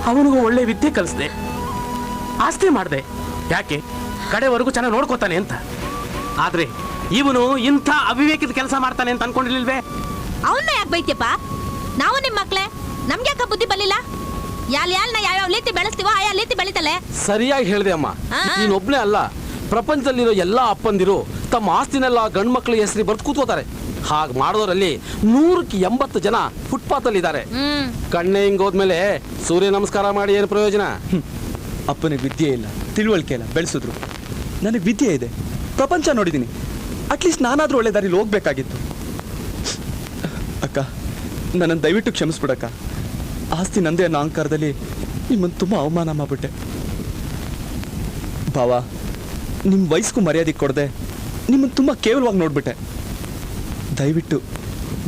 ಅವನಿಗೂ ಒಳ್ಳೆ ವಿದ್ಯೆ ಕಲಿಸ್ದೆ, ಆಸ್ತಿ ಮಾಡ್ದೆ. ಯಾಕೆ? ಕಡೆವರೆಗೂ ಚೆನ್ನಾಗಿ ನೋಡ್ಕೋತಾನೆ ಅಂತ. ಆದ್ರೆ ಇವನು ಇಂಥ ಅವಿವೇಕದ ಕೆಲಸ ಮಾಡ್ತಾನೆ ಅಂತ ಅನ್ಕೊಂಡಿರ್ಲಿಲ್ವೇ? ಅವನ್ನ ಯಾಕೆ ಬೈತ್ಯಪ್ಪ? ನಾವು ನಿಮ್ಮ ಮಕ್ಳೇ, ನಮ್ಗೆ ಯಾಕ ಬುದ್ಧಿ ಬರಲಿಲ್ಲ? ಯಾಲ್ನ ಯಾವ್ಯಾವ ರೀತಿ ಬೆಳೆಸ್ತೀವೋ ಆಯಾ ರೀತಿ ಬೆಳಿತಲೆ. ಸರಿಯಾಗಿ ಹೇಳಿದೆ ಅಮ್ಮ. ನೀನೊಬ್ನೇ ಅಲ್ಲ, ಪ್ರಪಂಚದಲ್ಲಿರೋ ಎಲ್ಲಾ ಅಪ್ಪಂದಿರು ತಮ್ಮ ಆಸ್ತಿನೆಲ್ಲ ಗಂಡು ಮಕ್ಕಳ ಹೆಸರಿ ಬರ್ದು ಕೂತ್ಕೋತಾರೆ. ಹಾಗೆ ಮಾಡೋರಲ್ಲಿ 100ಕ್ಕೆ 80 ಜನ ಫುಟ್ಪಾತ್ ಅಲ್ಲಿ ಇದ್ದಾರೆ. ಕಣ್ಣೆ ಹಿಂಗ್ ಹೋದ್ಮೇಲೆ ಸೂರ್ಯ ನಮಸ್ಕಾರ ಮಾಡಿ ಏನು ಪ್ರಯೋಜನ? ಅಪ್ಪನಿಗೆ ವಿದ್ಯೆ ಇಲ್ಲ, ತಿಳುವಳಿಕೆ ಇಲ್ಲ, ಬೆಳೆಸಿದ್ರು. ನನಗೆ ವಿದ್ಯೆ ಇದೆ, ಪ್ರಪಂಚ ನೋಡಿದ್ದೀನಿ. ಅಟ್ಲೀಸ್ಟ್ ನಾನಾದ್ರೂ ಒಳ್ಳೆ ದಾರಿಲಿ ಹೋಗ್ಬೇಕಾಗಿತ್ತು. ಅಕ್ಕ, ನನ್ನನ್ನು ದಯವಿಟ್ಟು ಕ್ಷಮಿಸ್ಬಿಡಕ್ಕ. ಆಸ್ತಿ ನಂದೇ ಅನ್ನೋ ಅಹಂಕಾರದಲ್ಲಿ ನಿಮ್ಮನ್ನು ತುಂಬ ಅವಮಾನ ಮಾಡ್ಬಿಟ್ಟೆ. ಭಾವ, ನಿಮ್ಮ ವಯಸ್ಸಿಗೂ ಮರ್ಯಾದೆ ಕೊಡದೆ ನಿಮ್ಮನ್ನು ತುಂಬ ಕೇವಲವಾಗಿ ನೋಡ್ಬಿಟ್ಟೆ. ದಯವಿಟ್ಟು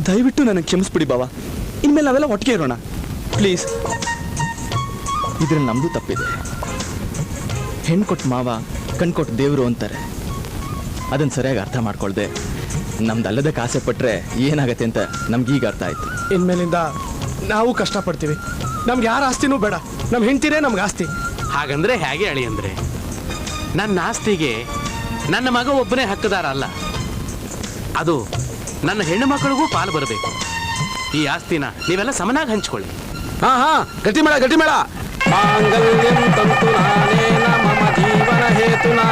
ದಯವಿಟ್ಟು ನನಗೆ ಕ್ಷಮಿಸ್ಬಿಡಿ ಭಾವ. ಇನ್ಮೇಲೆ ನಾವೆಲ್ಲ ಒಟ್ಟಿಗೆ ಇರೋಣ ಪ್ಲೀಸ್. ಇದ್ರಲ್ಲಿ ನಮ್ಮದು ತಪ್ಪಿದೆ. ಹೆಣ್ಣು ಕೊಟ್ಟು ಮಾವ, ಕಣ್ ಕೊಟ್ಟು ದೇವರು ಅಂತಾರೆ. ಅದನ್ನು ಸರಿಯಾಗಿ ಅರ್ಥ ಮಾಡ್ಕೊಳ್ದೆ ನಮ್ದಲ್ಲದಕ್ಕೆ ಆಸೆ ಪಟ್ಟರೆ ಏನಾಗತ್ತೆ ಅಂತ ನಮ್ಗೀಗ ಅರ್ಥ ಆಯ್ತು. ಇನ್ಮೇಲಿಂದ ನಾವು ಕಷ್ಟಪಡ್ತೀವಿ. ನಮ್ಗೆ ಯಾರ ಆಸ್ತಿನೂ ಬೇಡ, ನಮ್ಮ ಹೆಂಡ್ತಿರೇ ನಮ್ಗೆ ಆಸ್ತಿ. ಹಾಗಂದ್ರೆ ಹೇಗೆ ಅಳಿ ಅಂದ್ರೆ, ನನ್ನ ಆಸ್ತಿಗೆ ನನ್ನ ಮಗ ಒಬ್ಬನೇ ಹಕ್ಕದಾರ ಅಲ್ಲ, ಅದು ನನ್ನ ಹೆಣ್ಣು ಮಕ್ಕಳಿಗೂ ಪಾಲು ಬರಬೇಕು. ಈ ಆಸ್ತಿನ ನೀವೆಲ್ಲ ಸಮನಾಗಿ ಹಂಚ್ಕೊಳ್ಳಿ. ಹಾ ಗಟ್ಟಿ ಮೇಳ ಗಟ್ಟಿ ಮೇಳ. ಮಾಂಗಲ್ಯಂ ತಂತು ನಾನೇನ ಮಮ ಜೀವನ ಹೇತುನಾ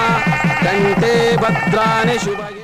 ಕಂಠೆ ಭದ್ರಾಣಿ ಶುಭಗೆ.